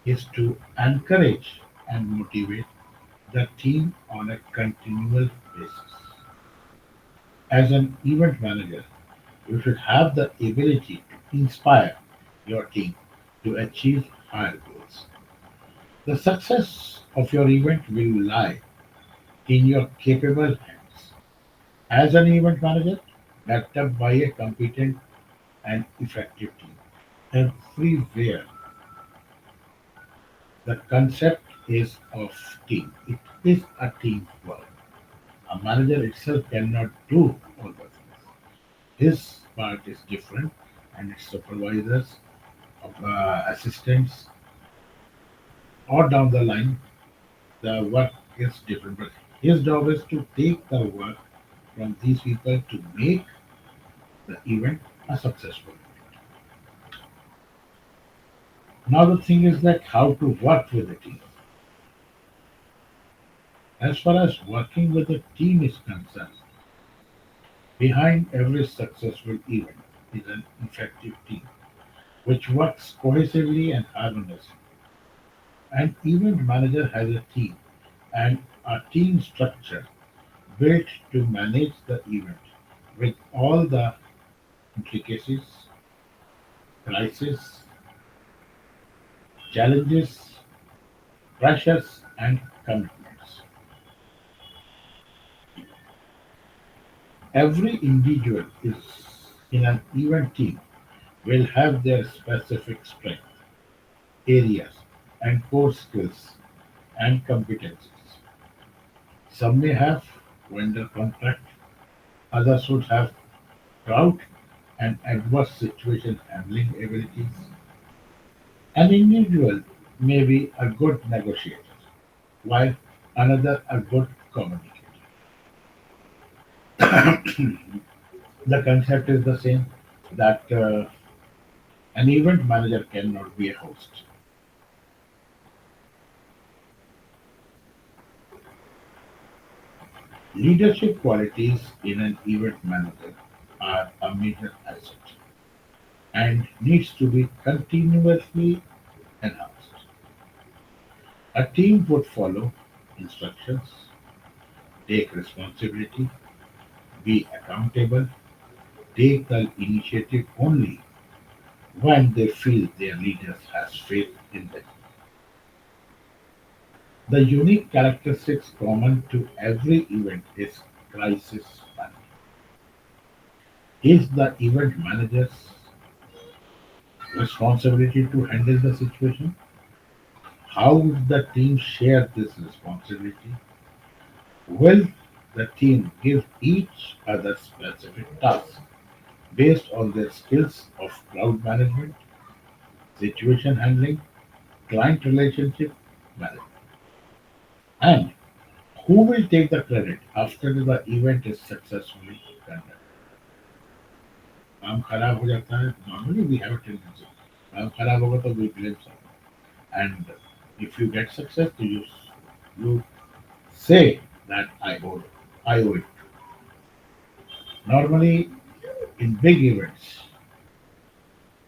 is to encourage and motivate the team on a continual basis. As an event manager, you should have the ability to inspire your team to achieve higher goals. The success of your event will lie in your capable hands. As an event manager, backed up by a competent and effective team. Everywhere, the concept is of team. It is a team work. A manager itself cannot do all the things. His part is different, and its supervisors, assistants, or down the line, the work is different. But his job is to take the work from these people to make the event a successful. Now the thing is like how to work with the team. As far as working with a team is concerned, behind every successful event is an effective team which works cohesively and harmoniously. An event manager has a team and a team structure built to manage the event with all the intricacies, crises, challenges, pressures, and commitments. Every individual is in an event team will have their specific strength, areas, and core skills and competencies. Some may have vendor contract, others would have drought and adverse situation handling abilities. An individual may be a good negotiator, while another a good communicator. The concept is the same that an event manager cannot be a host. Leadership qualities in an event manager are a major asset and needs to be continuously enhanced. A team would follow instructions, take responsibility, be accountable, take the initiative only when they feel their leaders has faith in them. The unique characteristics common to every event is crisis management. Is the event manager's responsibility to handle the situation? How would the team share this responsibility? Will the team give each other specific tasks based on their skills of crowd management, situation handling, client relationship management? And who will take the credit after the event is successfully conducted? काम खराब हो जाता है normally we have a tendency काम खराब होगा तो we blame someone and if you get success तो you say that I owe it. Normally in big events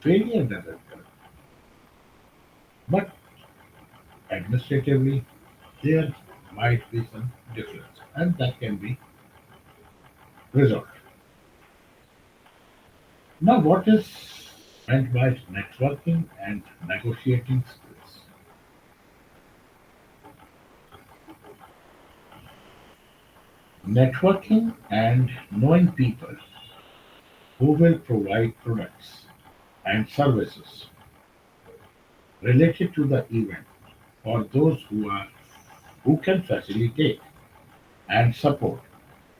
failure doesn't come, but administratively there might be some difference and that can be resolved. Now what is meant by networking and negotiating skills? Networking and knowing people who will provide products and services related to the event or those who can facilitate and support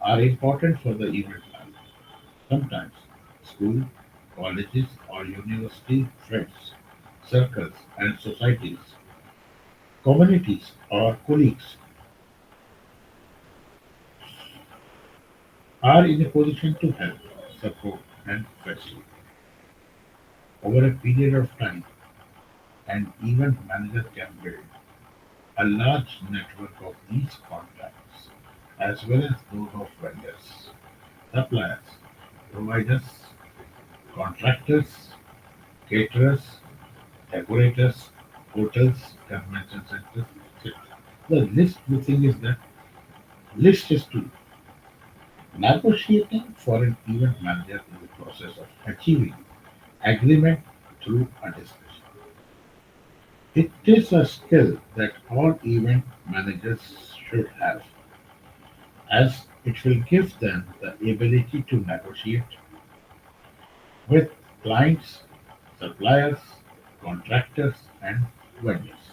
are important for the event planner. Sometimes school, colleges or university friends, circles and societies, communities or colleagues are in a position to help, support, and facilitate. Over a period of time, an event manager can build a large network of these contacts, as well as those of vendors, suppliers, providers, contractors, caterers, decorators, hotels, convention centers, etc. The list, the thing is that list is too. Negotiating for an event manager is the process of achieving agreement through a discussion. It is a skill that all event managers should have, as it will give them the ability to negotiate with clients, suppliers, contractors, and vendors.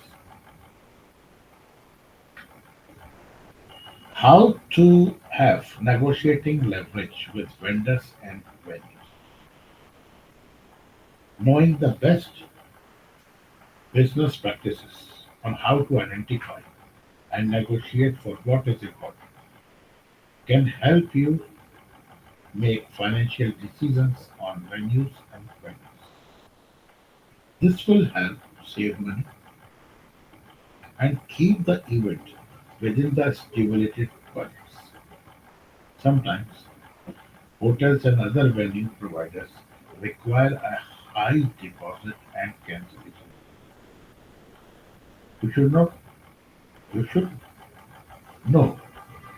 How to have negotiating leverage with vendors and venues. Knowing the best business practices on how to identify and negotiate for what is important can help you make financial decisions on venues and vendors. This will help save money and keep the event within the stipulated budgets. Sometimes hotels and other venue providers require a high deposit and cancellation. You should know you should know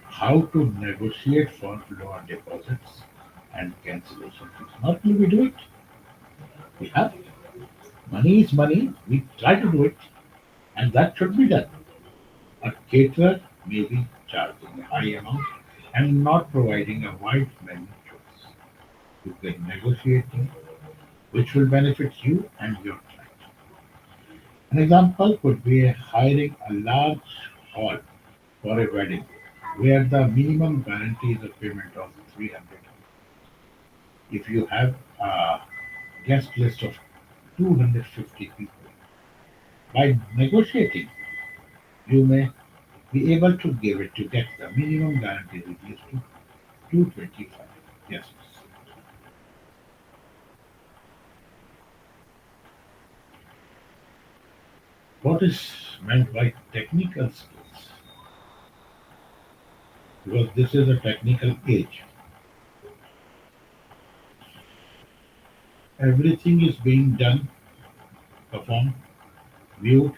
how to negotiate for lower deposits and cancellation fees. Not will we do it. We have money is money. We try to do it, and that should be done. A caterer may be charging a high amount and not providing a wide menu choice. You can negotiating which will benefit you and your client. An example could be hiring a large hall for a wedding where the minimum guarantee is a payment of 300. If you have a guest list of 250 people, by negotiating, you may be able to give it to get the minimum guarantee reduced to 225 guests. What is meant by technical skills? Because this is a technical age. Everything is being done, performed, viewed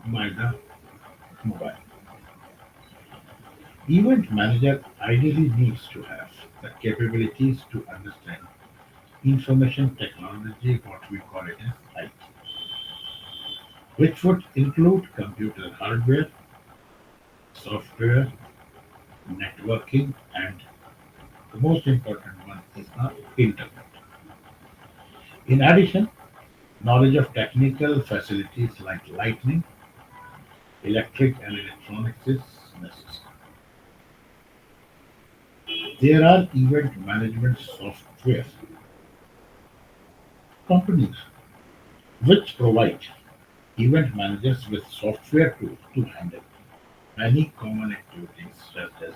by the mobile. Event manager ideally needs to have the capabilities to understand information technology, what we call it as IT, which would include computer hardware, software, networking, and the most important one is the internet. In addition, knowledge of technical facilities like lighting, electric and electronics is necessary. There are event management software companies which provide event managers with software tools to handle many common activities such as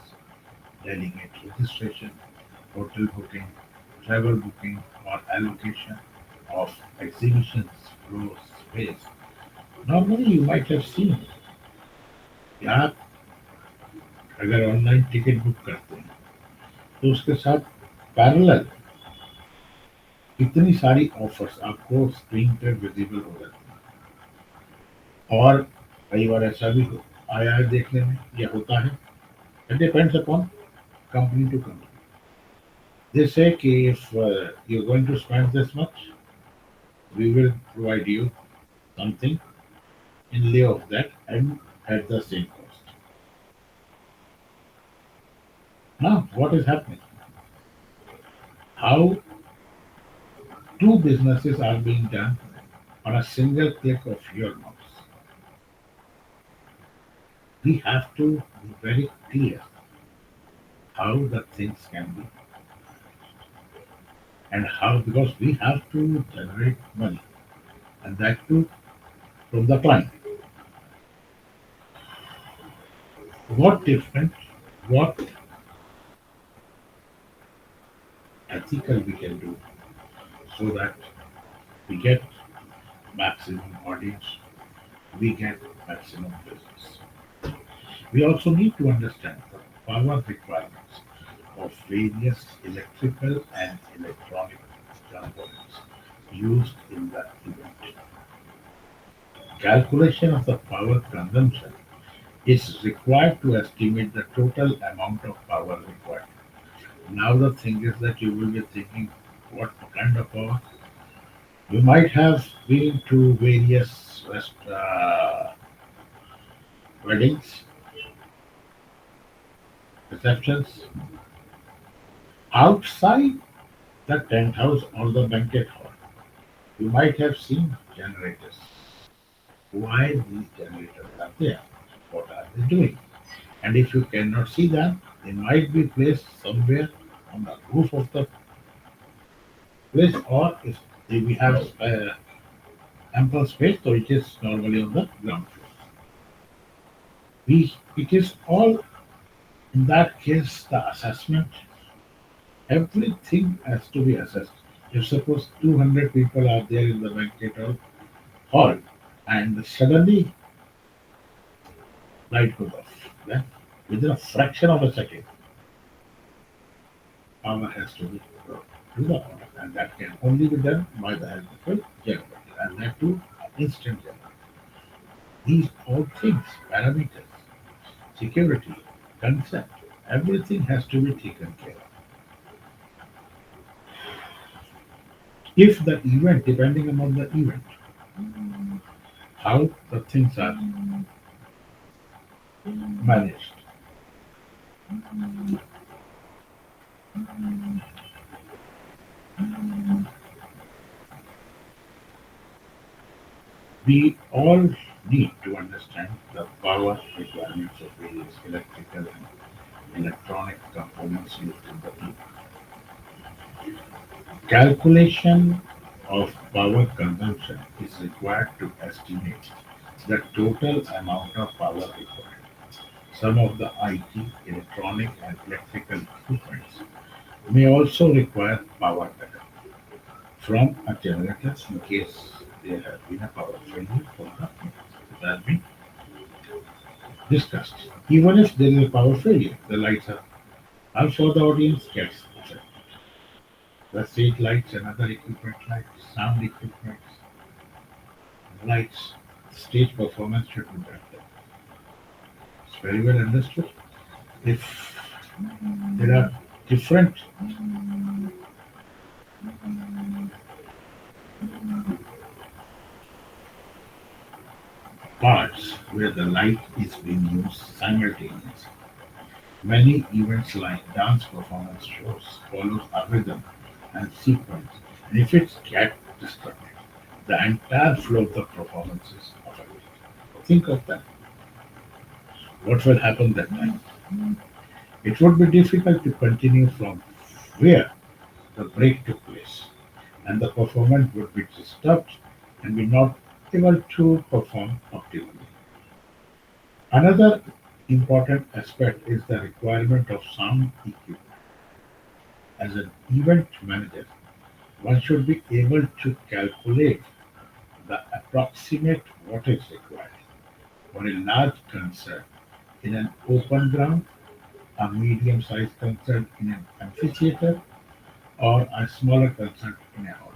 delegate registration, hotel booking, travel booking, or allocation of exhibitions, floor space. Normally you might have seen कि आप अगर online ticket book करते हैं तो उसके साथ parallel कितनी सारी ऑफर्स आपको स्क्रीन पे विजिबल हो जाती हैं और कई बार ऐसा भी हो आया है देखने में या होता है it depends upon company to company they say कि if you're going to spend this much we will provide you something in lieu of that and at the same cost. Now what is happening? How two businesses are being done on a single click of your mouse. We have to be very clear how the things can be and how because we have to generate money and that too from the client. What different what ethical we can do so that we get maximum audience, we get maximum business. We also need to understand the power requirements of various electrical and electronic components used in the event. Calculation of the power consumption is required to estimate the total amount of power required. Now the thing is that you will be thinking, what kind of power? You might have been to various weddings, receptions, outside the tent house or the banquet hall. You might have seen generators. Why these generators are there? What are they doing? And if you cannot see them, they might be placed somewhere on the roof of the place, or if we have ample space, so it is normally on the ground floor. It is all in that case the assessment. Everything has to be assessed. If suppose 200 people are there in the banquet hall and suddenly light goes off, then within a fraction of a second, power has to be brought to the order, and that can only be done by the help of a generator, and that too instant generator. These all things, parameters, security, consent, everything has to be taken care of. If the event, depending upon the event, how the things are managed. We all need to understand the power requirements of various electrical and electronic components used in the event. Calculation of power consumption is required to estimate the total amount of power required. Some of the IT, electronic, and electrical equipments may also require power backup from a generator in case there has been a power failure for the it has been discussed. Even if there is a power failure, the lights are also the audience gets affected. The street lights and other equipment lights, sound equipment, lights, stage performance should be better. It's very well understood. If there are different parts where the light is being used simultaneously, many events like dance performance shows follows a rhythm and sequence, and if it gets disrupted, the entire flow of the performance is affected. Think of that. What will happen that time? It would be difficult to continue from where the break took place, and the performance would be disturbed and be not able to perform optimally. Another important aspect is the requirement of sound equipment. As an event manager, one should be able to calculate the approximate wattage required for a large concert in an open ground, a medium-sized concert in an amphitheater, or a smaller concert in a hall.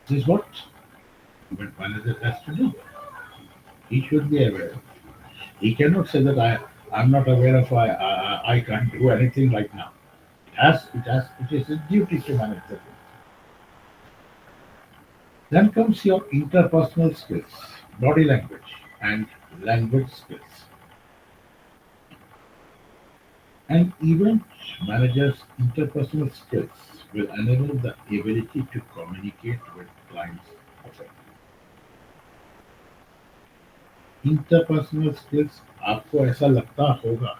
This is what event manager has to do. He should be aware. He cannot say that I'm not aware of I can't do anything right now. It is his duty to manage the thing. Then comes your interpersonal skills, body language, and language skills. An event manager's interpersonal skills will enable the ability to communicate with clients effectively. Interpersonal skills आपको ऐसा लगता होगा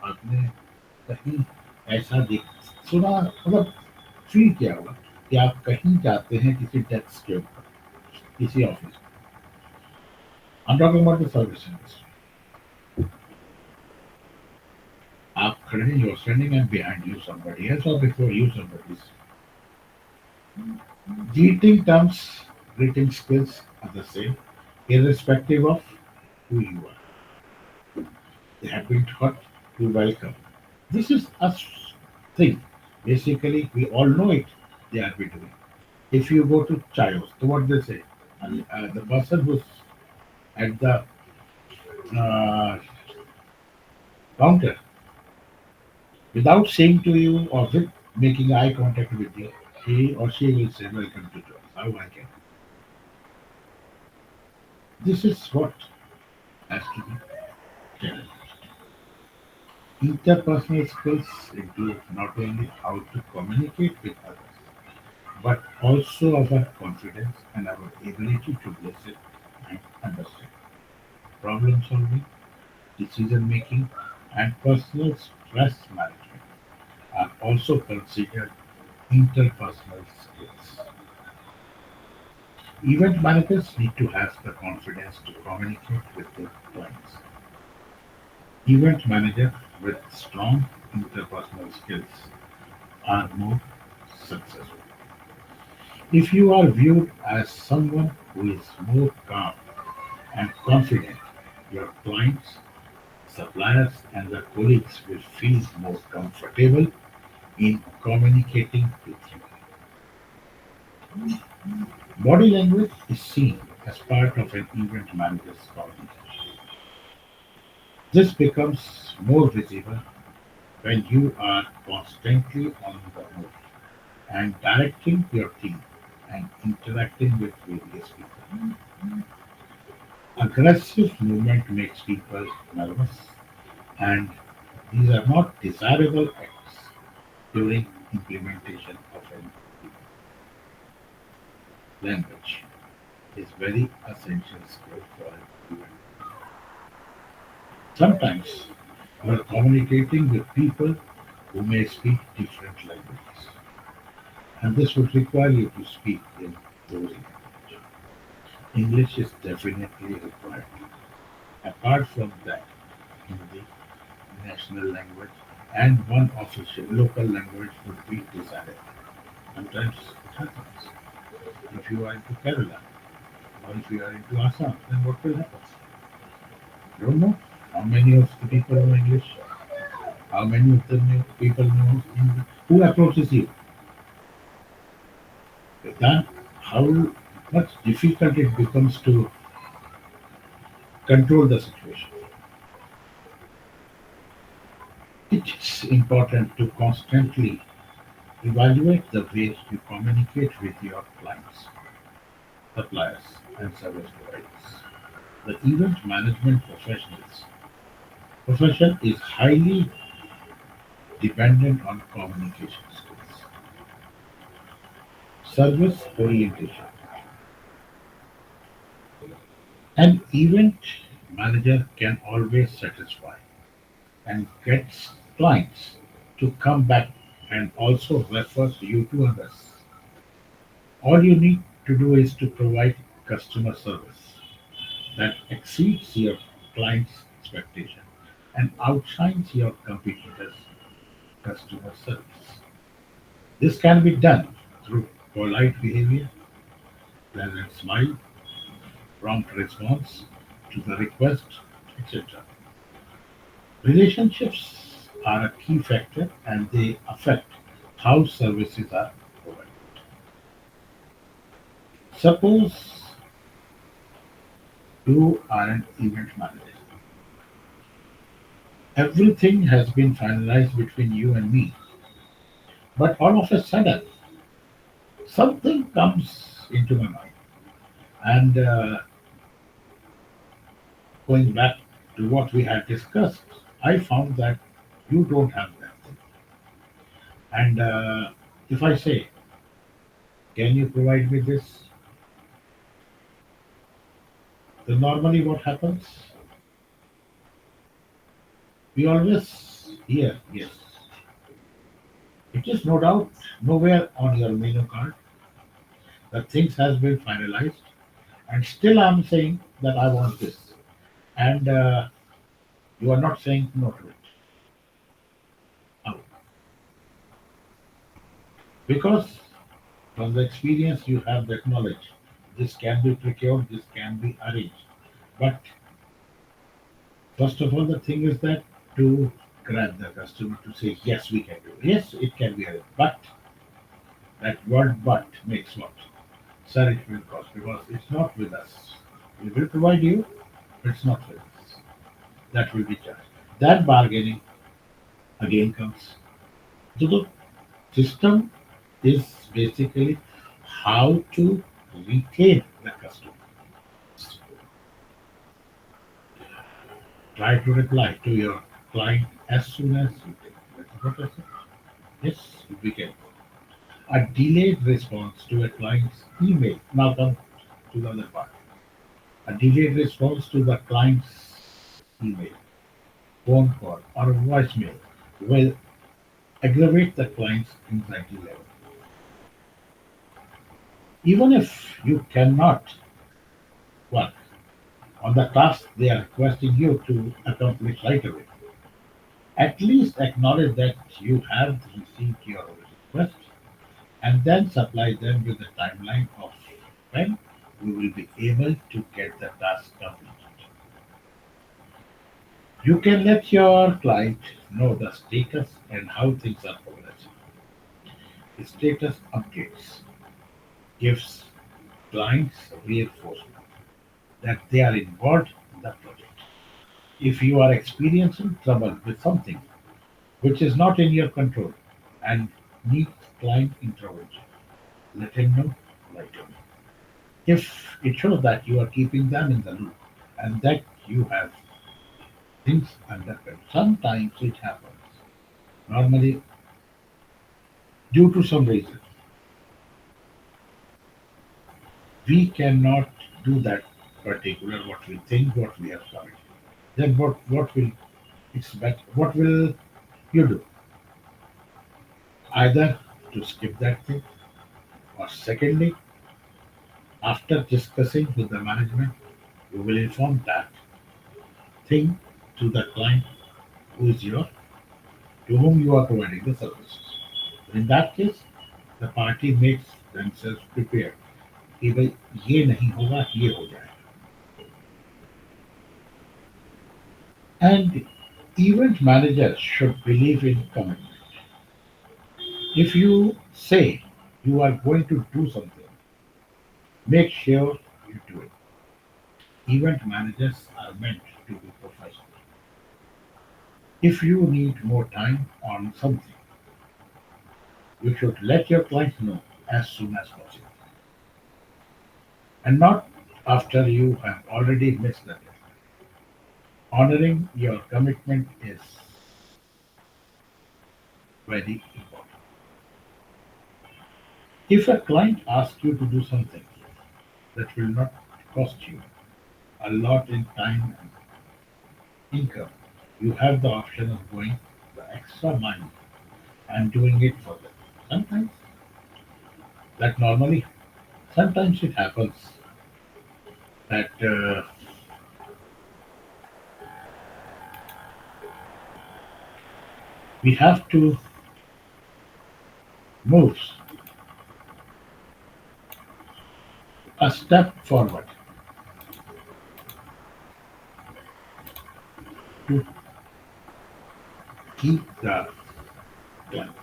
आपने कहीं ऐसा देख सुना मतलब फील किया होगा कि आप कहीं जाते हैं किसी डेस्क के ऊपर किसी ऑफिस में I'm talking about the service industry. आप credit you're sending, and behind you somebody else, or before you somebody else. Greeting skills are the same, irrespective of who you are. They have been taught to welcome. This is a thing. Basically, we all know it. They are be doing. If you go to Chayos, so what they say, the person who's at the uh, counter, without saying to you or with making eye contact with you, he or she will say, "Welcome to Chayos. How I can." This is what has to be challenged. Interpersonal skills include not only how to communicate with others, but also our confidence and our ability to listen and understand. Problem solving, decision making, and personal stress management are also considered interpersonal skills. Event managers need to have the confidence to communicate with their clients. Event managers with strong interpersonal skills are more successful. If you are viewed as someone who is more calm and confident, your clients, suppliers, and the colleagues will feel more comfortable in communicating with you. Body language is seen as part of an event manager's communication. This becomes more visible when you are constantly on the move and directing your team and interacting with various people. Aggressive movement makes people nervous, and these are not desirable acts during implementation of an language. Is very essential skill for everyone. Sometimes you are communicating with people who may speak different languages, and this would require you to speak in those languages. English is definitely required. Apart from that, Hindi, national language, and one official local language would be desirable. Sometimes it happens. If you are into Kerala or if you are into Assam, then what will happen? Don't know how many of the people know English, how many of the people know English, who approaches you. Then how much difficult it becomes to control the situation. It is important to constantly evaluate the way you communicate with your clients, suppliers, and service providers. The event management profession is highly dependent on communication skills, service orientation. An event manager can always satisfy and gets clients to come back and also refers you to others. All you need to do is to provide customer service that exceeds your client's expectation and outshines your competitors' customer service. This can be done through polite behavior, pleasant smile, prompt response to the request, etc. Relationships are a key factor and they affect how services are provided. Suppose you are an event manager. Everything has been finalized between you and me, but all of a sudden something comes into my mind. And going back to what we had discussed, I found that you don't have that thing. And if I say, can you provide me this? Then normally what happens? We always hear, yes. It is no doubt nowhere on your menu card that things has been finalized, and still I'm saying that I want this, and you are not saying no to it. Because from the experience you have that knowledge, this can be procured, this can be arranged. But first of all, the thing is that to grab the customer to say, yes, we can do it. Yes, it can be arranged. But that word but makes what? Sir, it will cost because it's not with us. We will provide you, but it's not with us. That will be charged. That bargaining again comes. So the system is basically how to retain the customer. Try to reply to your client as soon as you can. That's what I said. Yes, we can. A delayed response to a client's email. Now come to the other part. A delayed response to the client's email, phone call, or voicemail will aggravate the client's anxiety level. Even if you cannot work on the task they are requesting you to accomplish right away, at least acknowledge that you have received your request and then supply them with a timeline of when you will be able to get the task completed. You can let your client know the status and how things are progressing. Status updates gives clients reinforcement that they are involved in the project. If you are experiencing trouble with something which is not in your control and needs client intervention, let him know right away. If it shows that you are keeping them in the loop and that you have things under control, sometimes it happens. Normally, due to some reason, we cannot do that particular what we think, what we have committed. Then what will expect? What will you do? Either to skip that thing, or secondly, after discussing with the management, you will inform that thing to the client who is your to whom you are providing the services. In that case, the party makes themselves prepared कि भाई ये नहीं होगा ये हो जाएगा. And event managers should believe in commitment. If you say you are going to do something, make sure you do it. Event managers are meant to be professional. If you need more time on something, you should let your client know as soon as possible and not after you have already missed the deadline. Honoring your commitment is very important. If a client asks you to do something that will not cost you a lot in time and income, you have the option of going the extra mile and doing it for them. Sometimes that normally, sometimes it happens that we have to move a step forward to keep the client.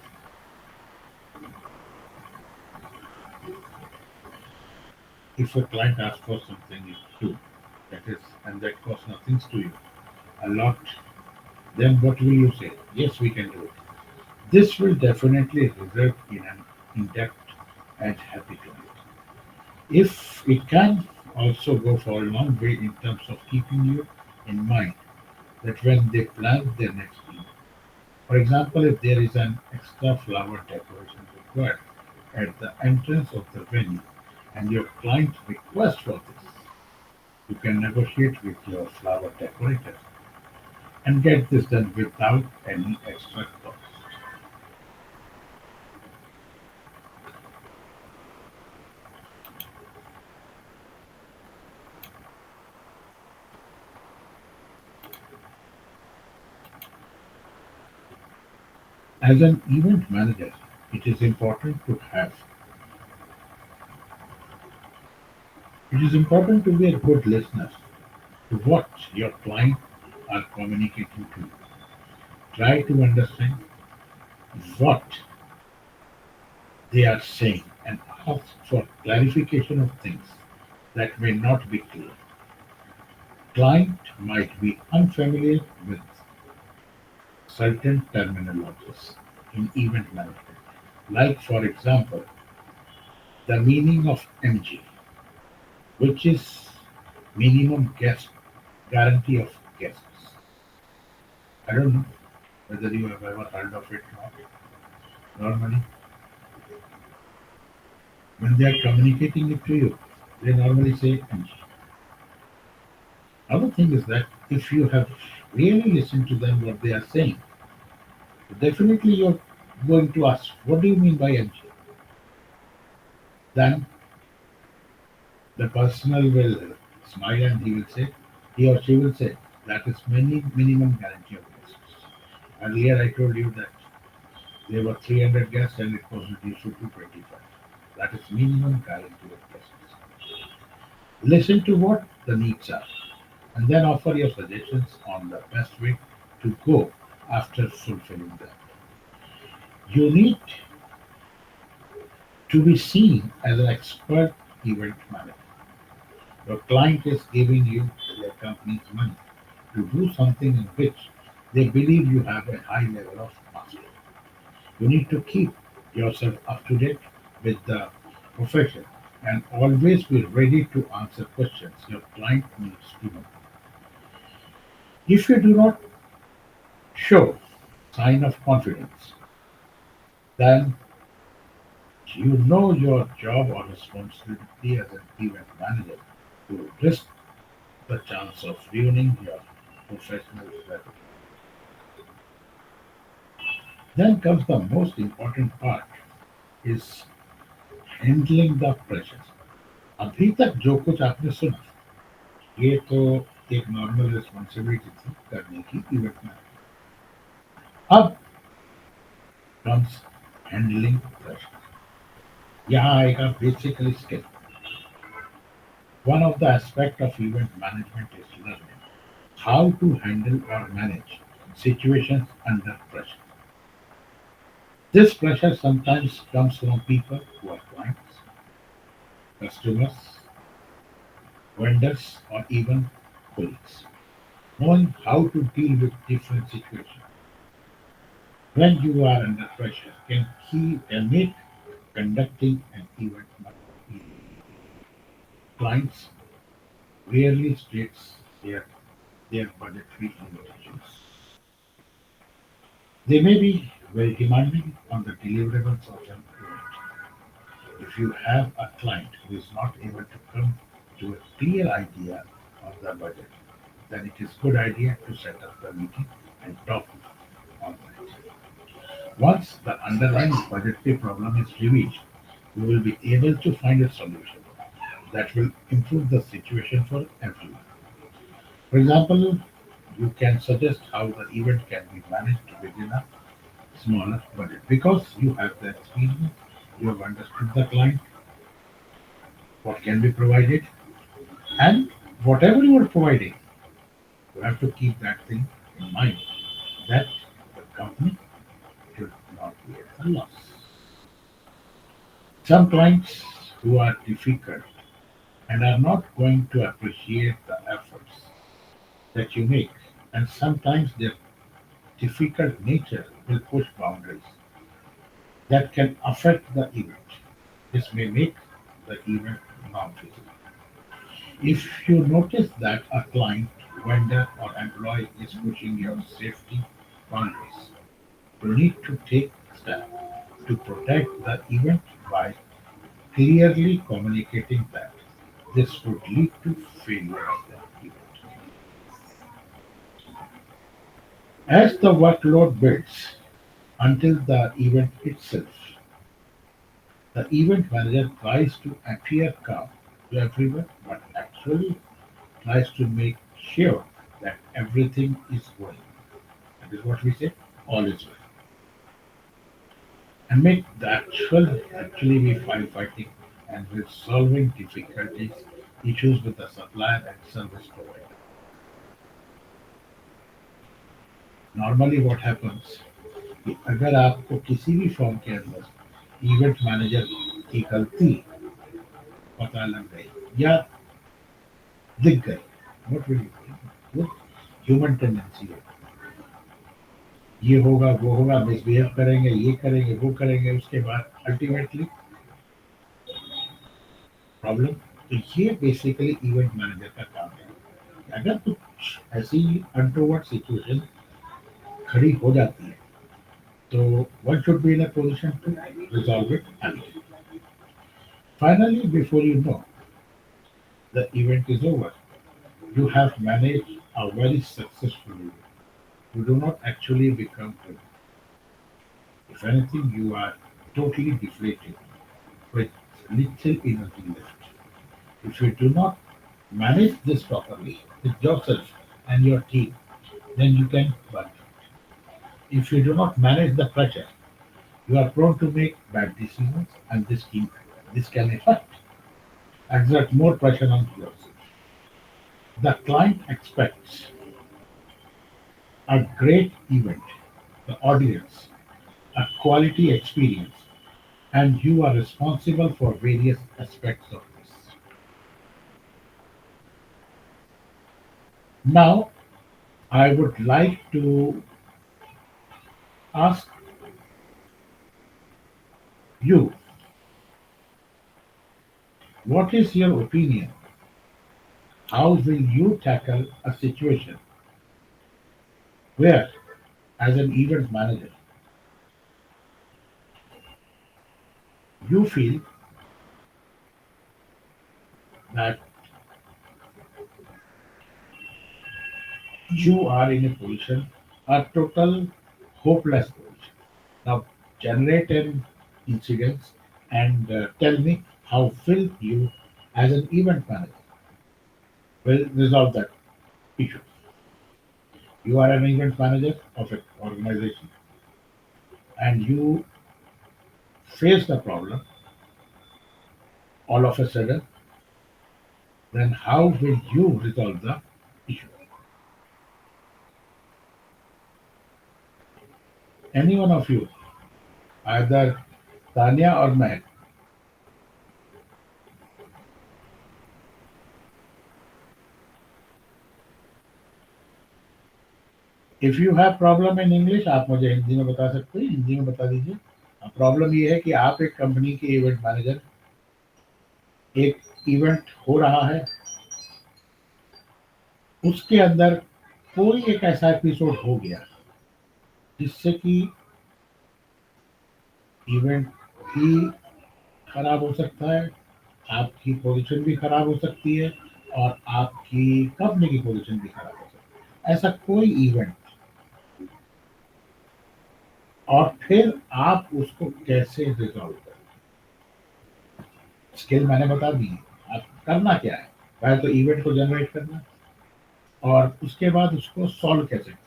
If a client asks for something you do, that is, and that costs nothing to you, a lot, then what will you say? Yes, we can do it. This will definitely result in an in-depth and happy client. If it can also go for a long way in terms of keeping you in mind that when they plan their next event. For example, if there is an extra flower decoration required at the entrance of the venue and your client requests for this, you can negotiate with your flower decorator and get this done without any extra cost. As an event manager, It is important to have. It is important to be a good listener to what your client are communicating to you. Try to understand what they are saying and ask for clarification of things that may not be clear. Client might be unfamiliar with certain terminologies in event management, like, for example, the meaning of MG, which is minimum guest guarantee of guests. I don't know whether you have ever heard of it or not. Normally, when they are communicating it to you, they normally say MG. Other thing is that if you have really listened to them what they are saying, definitely you're going to ask, what do you mean by MG? Then the personal will smile and he or she will say, that is minimum guarantee of guests. Earlier I told you that there were 300 guests and it was reduced to 225. That is minimum guarantee of guests. Listen to what the needs are and then offer your suggestions on the best way to go after fulfilling them. You need to be seen as an expert event manager. Your client is giving you their company's money to do something in which they believe you have a high level of mastery. You need to keep yourself up to date with the profession and always be ready to answer questions your client needs to know. If you do not show sign of confidence, then you know your job or responsibility as an event manager to risk the chance of ruining your professional reputation. Then comes the most important part is handling the pressure. अभी तक जो कुछ आपने सुना ये तो एक normal responsibility थी करने की इवेंट में. अब कम्स हैंडलिंग प्रेशर. यहाँ आएगा basically skill. One of the aspect of event management is learning how to handle or manage situations under pressure. This pressure sometimes comes from people who are clients, customers, vendors, or even colleagues. Knowing how to deal with different situations when you are under pressure can make conducting an event much easier. Clients rarely states their budgetary limitations. They may be very demanding on the deliverables of an event. If you have a client who is not able to come to a clear idea of the budget, then it is good idea to set up the meeting and talk on that. Once the underlying budgetary problem is revealed, you will be able to find a solution that will improve the situation for everyone. For example, you can suggest how the event can be managed within a smaller budget because you have the experience, you have understood the client, what can be provided, and whatever you are providing, you have to keep that thing in mind that the company should not be at a loss. Some clients who are difficult and are not going to appreciate the efforts that you make, and sometimes their difficult nature will push boundaries that can affect the event. This may make the event non-feasible. If you notice that a client, vendor, or employee is pushing your safety boundaries, you need to take steps to protect the event by clearly communicating that this would lead to failure of the event. As the workload builds until the event itself, the event manager tries to appear calm to everyone, but actually tries to make sure that everything is going. That is what we say, all is well. and make the actually be firefighting and resolving difficulties issues with the supplier and service provider. Normally what happens कि अगर आपको किसी भी form के अंदर event manager की गलती पता लग गई या दिख गई, व्हाट विल वो ह्यूमन टेंडेंसी है, ये होगा वो होगा, मिसबिहेव करेंगे, ये करेंगे वो करेंगे, उसके बाद अल्टीमेटली प्रॉब्लम। तो ये बेसिकली इवेंट मैनेजर का काम है। अगर कुछ ऐसी अनटोवर्ड सिचुएशन खड़ी हो जाती है तो one should be in a position to resolve it early. Finally, before you know, the event is over. You have managed a very successful event. You do not actually become good. If anything, you are totally deflated with little energy left. If you do not manage this properly with yourself and your team, then you can burn out. If you do not manage the pressure, you are prone to make bad decisions, and this can exert more pressure on yourself. The client expects a great event, the audience, a quality experience, and you are responsible for various aspects of this. Now, I would like to ask you, what is your opinion? How will you tackle a situation where, as an event manager, you feel that you are in a position, a total hopeless position? Now, generate an incident and tell me how will you, as an event manager, will resolve that issue. You are an event manager of an organization and you face the problem all of a sudden, then how will you resolve the issue? Any one of you, either Tanya or Mehak, if you have problem in English आप मुझे हिंदी में बता सकते हैं, हिंदी में बता दीजिए। Problem ये है कि आप एक कंपनी के इवेंट मैनेजर, एक इवेंट हो रहा है, उसके अंदर कोई एक ऐसा एपिसोड हो गया जिससे कि इवेंट भी खराब हो सकता है, आपकी पोजीशन भी खराब हो सकती है और आपकी कंपनी की पोजीशन भी खराब हो सकती है। ऐसा कोई इवेंट, और फिर आप उसको कैसे रिजॉल्व करें? स्किल मैंने बता दी है। आप करना क्या है, पहले तो इवेंट को जनरेट करना और उसके बाद उसको सॉल्व कैसे करना,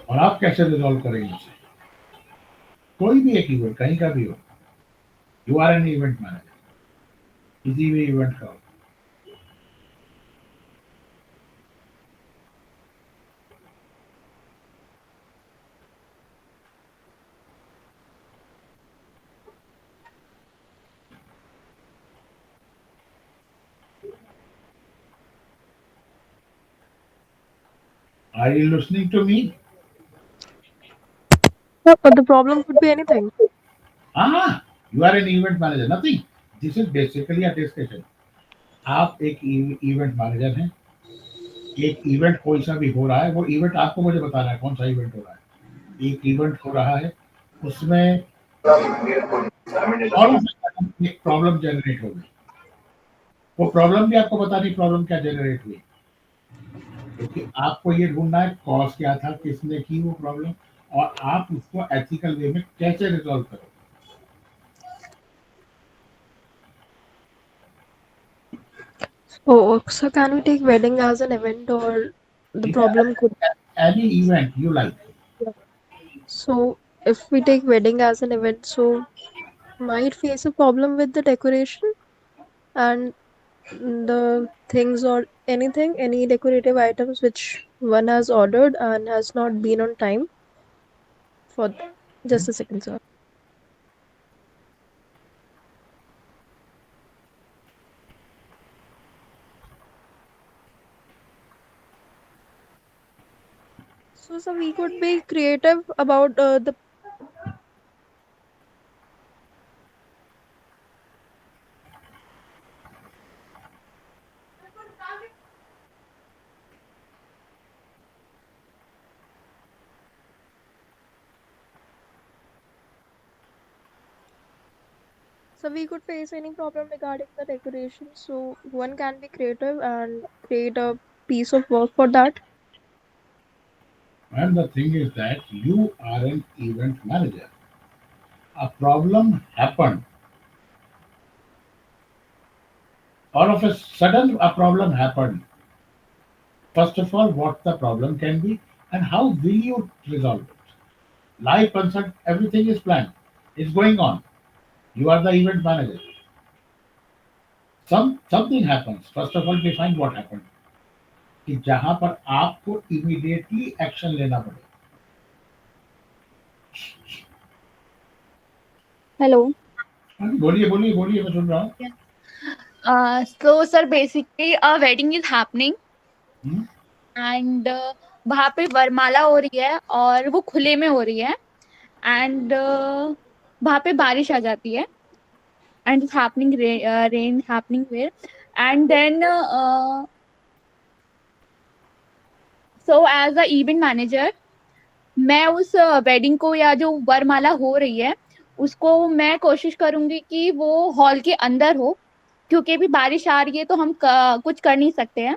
और आप कैसे रिजॉल्व करेंगे उसे। कोई भी एक इवेंट कहीं का भी हो, you are an event manager, किसी भी इवेंट का हो। Are you listening to me? The problem could be anything. हाँ, you are an event manager, nothing, this is basically a discussion. आप एक इवेंट मैनेजर हैं, एक इवेंट कोई सा भी हो रहा है, वो इवेंट आपको मुझे बता रहा है कौन सा इवेंट हो रहा है। एक इवेंट हो रहा है, उसमें और एक प्रॉब्लम जनरेट हो गई, वो प्रॉब्लम भी आपको बता रही प्रॉब्लम क्या जनरेट हुई, क्योंकि आपको ये ढूंढना है कॉज क्या था, किसने की वो प्रॉब्लम, और आप उसको एथिकल वे में कैसे रिजॉल्व करो। Oh, so can we take wedding as an event or the ठीक है, problem could? any event you like. Yeah. So if we take wedding as an event, so might face a problem with the decoration and the things or anything, any decorative items which one has ordered and has not been on time for just a second, sir. So we could be creative about the so we could face any problem regarding the decoration. So one can be creative and create a piece of work for that. And the thing is that you are an event manager. A problem happened. All of a sudden, a problem happened. First of all, what the problem can be and how will you resolve it? Live concert, everything is planned. It's going on. You are the event manager. Something happens. First of all, define what happened. कि जहां पर आपको immediately action लेना पड़े. Hello. हाँ जी, बोलिए बोलिए बोलिए, मैं सुन रहा हूँ. Yeah. So sir, basically a wedding is happening hmm, and वहाँ पे वरमाला हो रही है और वो खुले में हो रही है and वहाँ पे बारिश आ जाती है and it's happening rain happening there and then so as a event manager मैं उस वेडिंग को या जो वरमाला हो रही है उसको मैं कोशिश करूंगी कि वो हॉल के अंदर हो क्योंकि अभी बारिश आ रही है तो हम कुछ कर नहीं सकते हैं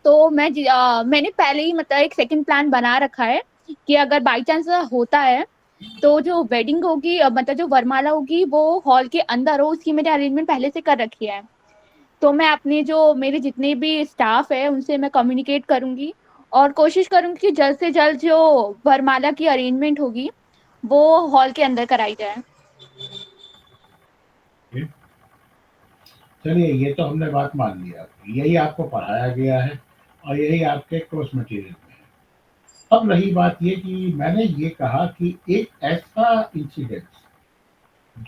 तो मैंने पहले ही मतलब एक सेकंड प्लान बना रखा है कि अगर बाई चांस होता है तो जो वेडिंग होगी मतलब जो वरमाला होगी वो हॉल के अंदर हो उसकी मैंने अरेंजमेंट पहले से कर रखी है तो मैं अपने जो मेरे जितने भी स्टाफ है उनसे मैं कम्युनिकेट करूंगी और कोशिश करूंगी कि जल्द से जल्द जो वरमाला की अरेंजमेंट होगी वो हॉल के अंदर कराई जाए. okay. चलिए, ये तो हमने बात मान लिया. यही आपको पढ़ाया गया है और यही आपके कोर्स मटेरियल में है. अब रही बात ये कि मैंने ये कहा कि एक ऐसा इंसिडेंट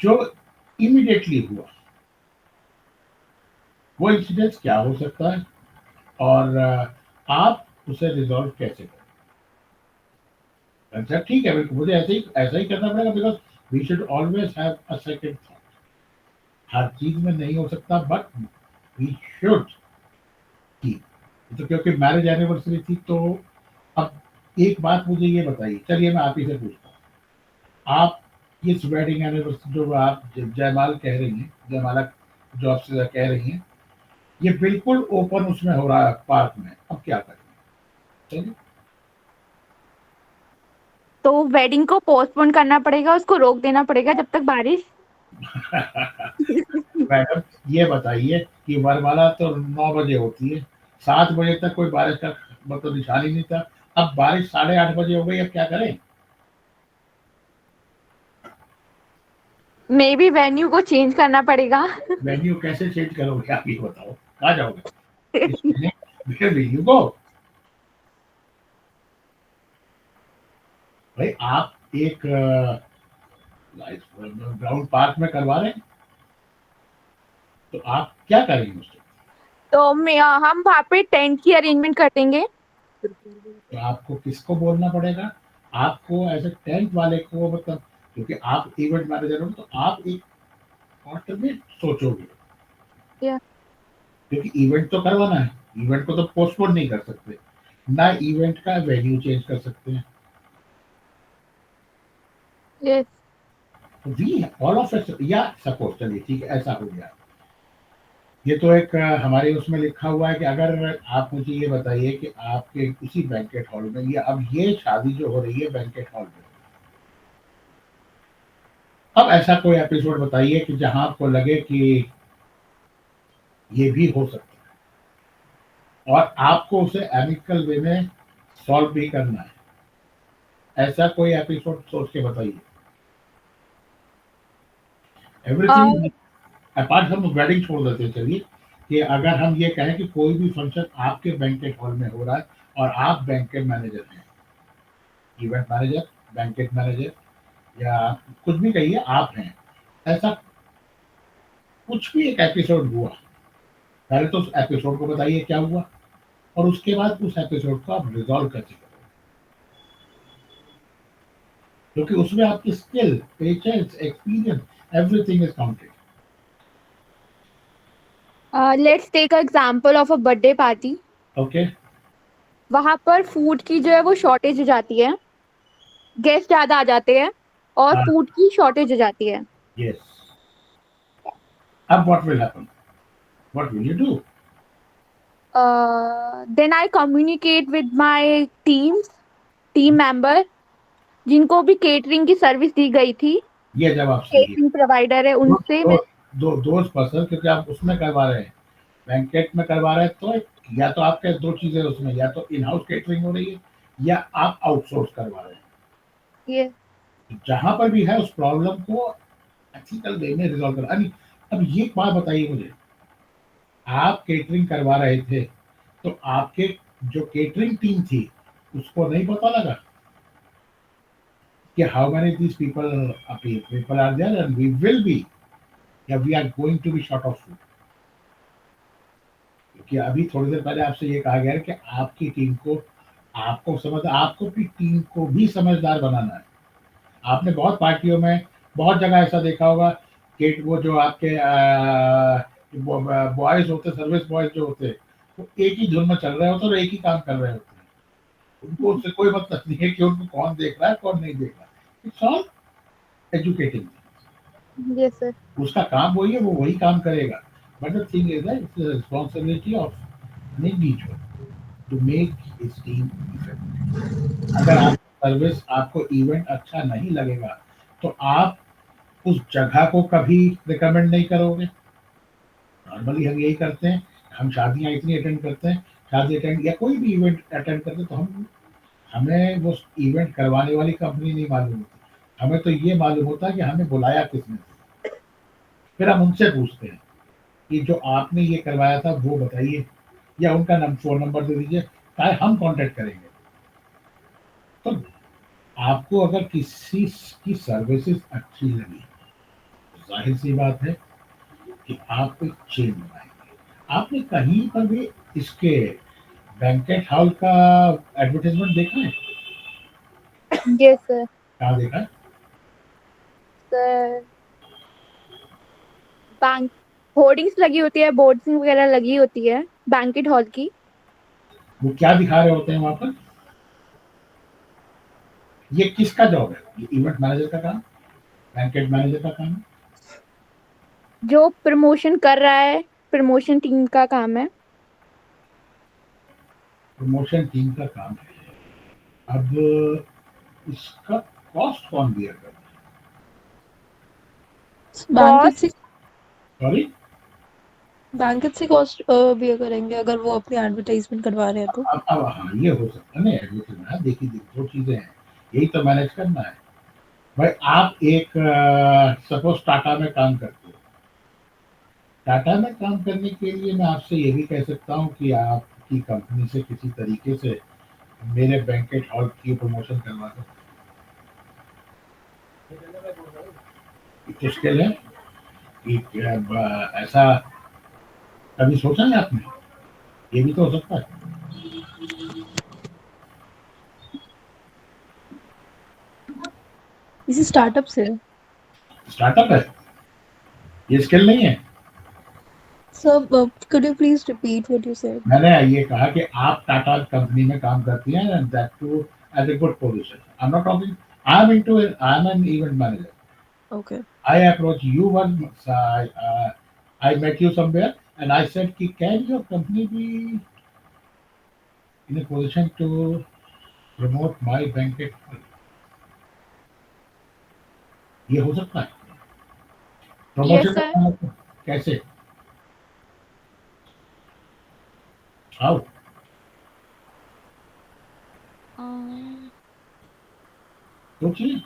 जो इमीडिएटली हुआ, वो इंसिडेंट क्या हो सकता है और आप उसे रिजॉल्व कैसे करें. अच्छा ठीक है, मुझे ऐसा ही करना पड़ेगा because we should always have a second thought. हर चीज में नहीं हो सकता बट वी शुड की. तो क्योंकि मैरिज एनिवर्सरी थी तो अब एक बात मुझे ये बताइए, चलिए मैं आप ही से पूछता हूँ. आप इस वेडिंग एनिवर्सरी जो आप जयमाल कह रही हैं, जयमाला जो आप कह रही हैं, ये बिल्कुल ओपन उसमें हो रहा है पार्क में. अब क्या करेंगे? चलिए. तो वेडिंग को पोस्टपोन करना पड़ेगा उसको रोक देना पड़ेगा जब तक बारिश. मैडम ये बताइए कि वरमाला तो 9 बजे होती है, 7 बजे तक कोई बारिश का मतलब निशान ही नहीं था. अब बारिश 8:30 बजे हो गई, अब क्या करें? मे बी वेन्यू को चेंज करना पड़ेगा. वेन्यू कैसे चेंज करोगे आप ये बताओ, कहाँ जाओगे फिर वेन्यू को? भाई आप एक ग्राउंड पार्क में करवा रहे हैं तो आप क्या करेंगे उसको? तो हम वहाँ पे टेंट की अरेंजमेंट कर देंगे. तो आपको किसको बोलना पड़ेगा? आपको एज ए टेंट वाले को, मतलब क्योंकि आप इवेंट मैनेजर हो तो आप एक ऑल्टरनेट सोचोगे. Yeah. क्योंकि इवेंट तो करवाना है, इवेंट को तो पोस्टपोन नहीं कर सकते, ना इवेंट का वेन्यू चेंज कर सकते हैं. Yes. तो वी ऑल ऑफ इट, या सपोज चलिए ठीक है ऐसा हो गया. ये तो एक हमारे उसमें लिखा हुआ है कि अगर आप मुझे ये बताइए कि आपके उसी बैंकेट हॉल में, या अब ये शादी जो हो रही है बैंकेट हॉल में, अब ऐसा कोई एपिसोड बताइए कि जहां आपको लगे कि ये भी हो सकता है और आपको उसे एमिकल वे में सॉल्व भी करना है। ऐसा कोई एपिसोड सोच के बताइए। एवरीथिंग अपार्ट हम वेडिंग छोड़ देते हैं, चलिए, कि अगर हम ये कहें कि कोई भी फंक्शन आपके बैंकेट हॉल में हो रहा है और आप बैंकेट मैनेजर हैं, इवेंट मैनेजर, बैंकेट मैनेजर, या कुछ भी कहिए, आप हैं, ऐसा कुछ भी एक एपिसोड हुआ, पहले तो उस एपिसोड को बताइए क्या हुआ, और उसके बाद उस एपिसोड को आप रिजॉल्व कैसे करोगे, क्योंकि उसमें आपकी skill, patience, experience, everything is counted. Let's take example of a birthday party. Okay. वहां पर फूड की जो है वो शॉर्टेज हो जाती है, गेस्ट ज्यादा आ जाते हैं और हाँ, फूड की शॉर्टेज हो जाती है। यस। अब what will happen, what will you do? Then I communicate with my team member जिनको भी केटरिंग की सर्विस दी गई थी, ये जवाब सही है। केटरिंग प्रोवाइडर है, दो उनसे दो मैं। दो दोस्त पर्सन, क्योंकि आप उसमें करवा रहे हैं, बैंकेट में करवा रहे हैं, तो या तो आपके दो चीजें उसमें, या तो इन हाउस केटरिंग हो रही है या आप आउटसोर्स करवा रहे हैं। ये तो जहां पर भी है उस प्रॉब्लम को एथिकल वे में रिजॉल्व कर। अब ये बात बताइए मुझे, आप केटरिंग करवा रहे थे तो आपके जो केटरिंग टीम थी उसको नहीं पता लगा कि how many these people are there and we will be, या we are going to be short of food? क्योंकि अभी थोड़ी देर पहले आपसे ये कहा गया है कि आपकी टीम को, आपको समझ, आपको अपनी टीम को भी समझदार बनाना है। आपने बहुत पार्टियों में, बहुत जगह ऐसा देखा होगा कि वो जो आपके बॉयज होते, सर्विस बॉयज जो होते, वो एक ही धुन में चल रहे होते हैं और एक ही काम कर रहे होते हैं। उनको उससे कोई मतलब नहीं है कि उनको कौन देख रहा है कौन नहीं देख रहा है। It's all educating. Yes sir. उसका काम वही है, वो वही काम करेगा। But the thing is that it's the responsibility of an individual to make his team effective. अगर आप सर्विस, आपको इवेंट अच्छा नहीं लगेगा तो आप उस जगह को कभी रिकमेंड नहीं करोगे। नॉर्मली हम यही करते हैं, हम शादियां इतनी अटेंड करते हैं, शादी अटेंड या कोई भी इवेंट अटेंड करते हैं, तो हमें वो इवेंट करवाने वाली कंपनी नहीं मालूम होती, हमें तो ये मालूम होता है कि हमें बुलाया किसने। फिर हम उनसे पूछते हैं कि जो आपने ये करवाया था वो बताइए, या उनका फोन नंबर दे दीजिए, ताकि हम कांटेक्ट करेंगे। तो आपको अगर किसी की सर्विसेज अच्छी लगी, जाहिर सी बात है कि आप एक चेन बनाएंगे। आपने कहीं पर भी इसके बैंकेट हॉल का एडवर्टाइजमेंट देखा है? Yes sir. कहाँ देखा है? सर, बैंक होर्डिंग्स लगी होती है, बोर्ड्स वगैरह लगी होती है बैंकेट हॉल की। वो क्या दिखा रहे होते हैं वहां पर? ये किसका जॉब है? ये इवेंट मैनेजर का काम, बैंकेट मैनेजर का काम है, जो प्रमोशन कर रहा है, प्रमोशन टीम का काम है। प्रमोशन टीम का काम है। अब इसका कॉस्ट कौन बियर करता है? बैंकेट कॉस्ट से सॉरी? बैंकेट से कॉस्ट भी करेंगे अगर वो अपनी एडवर्टाइजमेंट करवा रहे हैं तो। अब हाँ, ये हो सकता है ना, एडवर्टाइजमेंट। देखिए दो चीजें हैं, यही तो मैनेज करना है। भाई आप एक सपोज टाटा में काम करते हो, टाटा में काम करने के लिए मैं आपसे ये भी कह सकता हूँ कि आपकी कंपनी से किसी तरीके से मेरे बैंकेट हॉल की प्रमोशन करवा दो। मुश्किल है कि ऐसा कभी सोचा है आपने? ये भी तो हो सकता है। इसी स्टार्टअप से। स्टार्टअप है, ये स्किल नहीं है। Sir could you please repeat what you said? मैंने ये कहा कि आप टाटा कंपनी में काम करती हैं, and that too as a good position. I am not talking, I am an event manager. Okay. I approach you once, I met you somewhere and I said कि can your company be in a position to promote my banquet hall? ये हो सकता है yes promotion sir. का? कैसे? How? सोचिए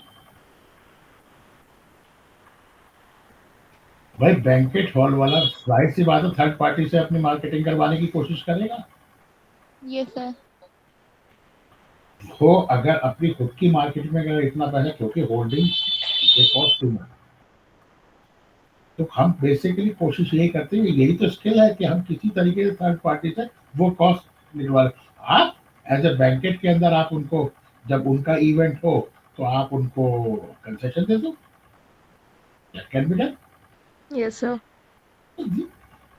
भाई, banquet hall वाला जाहिर सी बात है थर्ड पार्टी से अपनी मार्केटिंग करवाने की कोशिश करेगा। ये सर। वो अगर अपनी खुद की मार्केट में अगर इतना पैसा, क्योंकि होल्डिंग ये कॉस्ट टू मच, तो हम बेसिकली कोशिश यही करते हैं, यही तो स्किल है कि हम किसी तरीके से थर्ड पार्टी से वो कॉस्ट निकलवा लें। आप एज ए बैंकेट के अंदर आप उनको, जब उनका इवेंट हो तो आप उनको कंसेशन दे दो, that can be done. Yes, sir.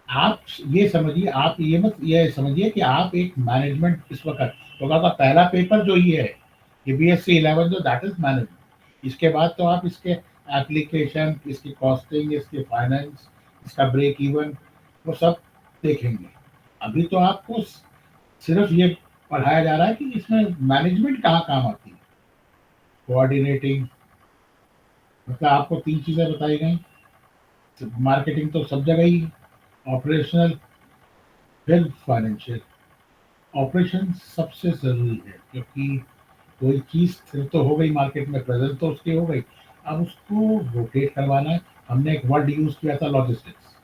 आप ये समझिए, आप ये समझिए कि आप एक मैनेजमेंट इस वक्त, तो आपका पहला पेपर जो ये है, ये BHC-11 जो दैट इज मैनेजमेंट। इसके बाद तो आप इसके एप्लीकेशन, इसकी कॉस्टिंग, इसके फाइनेंस, इसका ब्रेक इवन, वो सब देखेंगे। अभी तो आपको सिर्फ ये पढ़ाया जा रहा है कि इसमें मैनेजमेंट कहाँ काम आती है, कोऑर्डिनेटिंग, मतलब आपको 3 चीजें बताई गई। मार्केटिंग तो सब जगह ही, ऑपरेशनल, फिर फाइनेंशियल। ऑपरेशन सबसे ज़रूरी है, क्योंकि कोई चीज़ फिर तो हो गई मार्केट में, प्रेजेंस तो उसकी हो गई, अब उसको रोटेट करवाना है। हमने एक वर्ड यूज़ किया था, लॉजिस्टिक्स।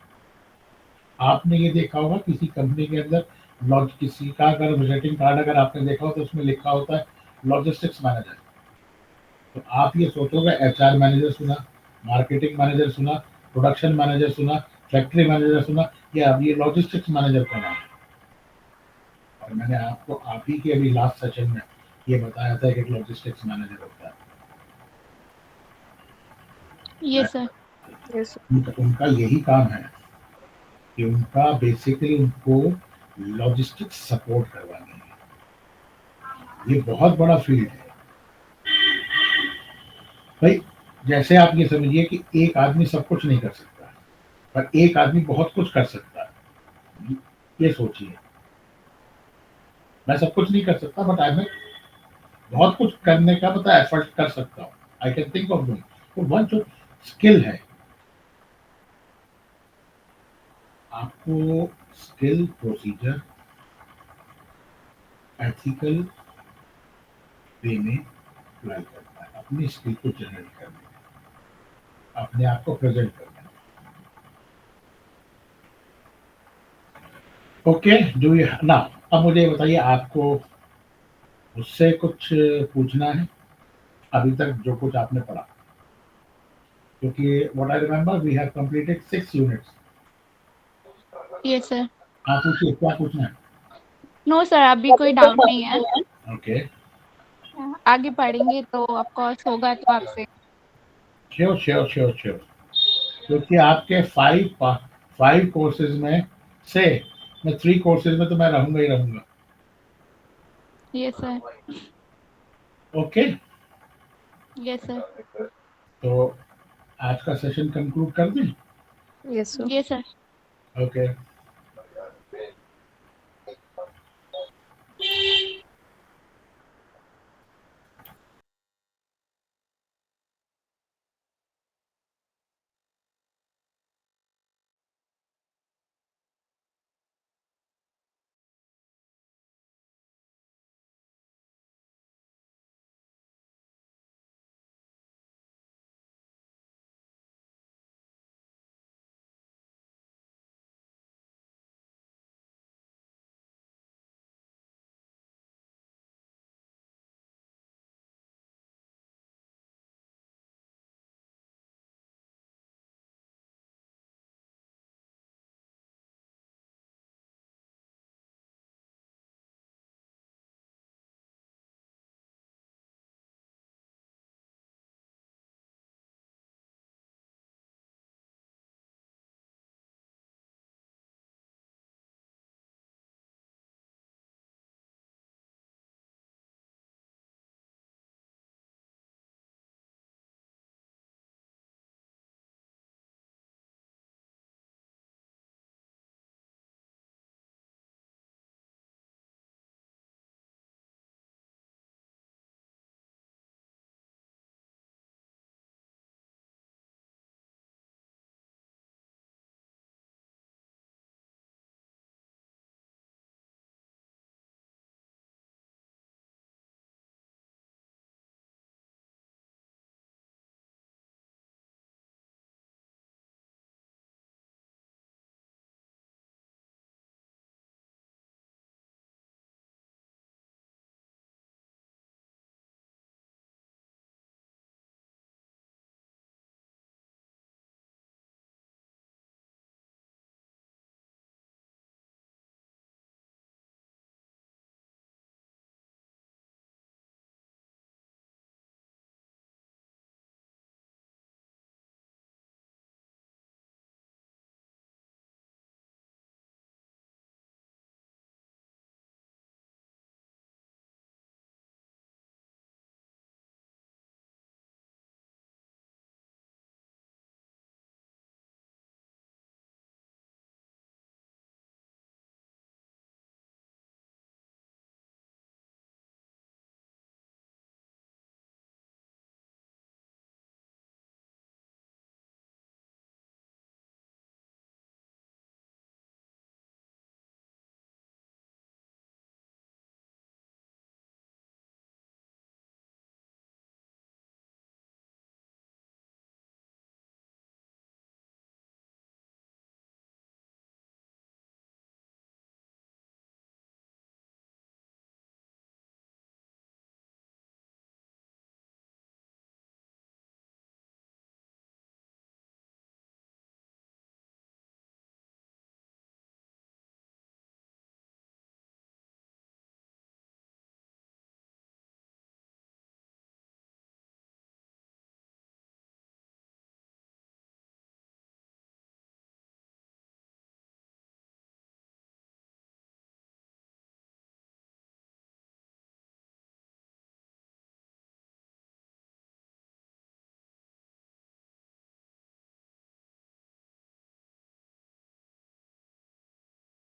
आपने ये देखा होगा किसी कंपनी के अंदर, लॉज किसी का अगर विजिटिंग कार्ड अगर आपने देखा हो तो उसमें लिखा होता है लॉजिस्टिक्स मैनेजर। तो आप ये सोचोगे HR मैनेजर सुना, मार्केटिंग मैनेजर सुना, प्रोडक्शन मैनेजर सुना, फैक्ट्री मैनेजर सुना, या अब ये लॉजिस्टिक्स मैनेजर का नाम है। और मैंने आपको आप ही के अभी लास्ट सेशन में ये बताया था कि एक लॉजिस्टिक्स मैनेजर होता है। ये सर। Yes, sir. उनका यही काम है कि उनका बेसिकली उनको लॉजिस्टिक्स सपोर्ट करवानी है। ये बहुत बड़ा फील्ड है भाई। जैसे आप ये समझिए कि एक आदमी सब कुछ नहीं कर सकता, पर एक आदमी बहुत कुछ कर सकता है। ये सोचिए, मैं सब कुछ नहीं कर सकता, बट आई में बहुत कुछ करने का पता एफर्ट कर सकता हूँ। I can think of doing. तो वन जो स्किल है, आपको स्किल, प्रोसीजर, एथिकल वे में अप्लाई करना है, अपनी स्किल को जनरेट करना है, अपने आप को प्रेजेंट करना है। ओके, डू यू ना, अब मुझे ये बताइए, आपको मुझसे कुछ पूछना है अभी तक जो कुछ आपने पढ़ा? क्योंकि what I remember we have completed 6 units. ये सर। आप पूछिए, क्या पूछना है? नो सर, अभी कोई डाउट नहीं है। ओके, आगे पढ़ेंगे तो ऑफ कोर्स होगा तो आपसे। Sure sure sure sure. क्योंकि आपके 5 कोर्सेज में से मैं 3 कोर्सेज में तो मैं रहूंगा ही रहूंगा। ये सर। ओके, ये सर। तो आज का सेशन कंक्लूड कर दें? Yes, sir. ये सर। ओके।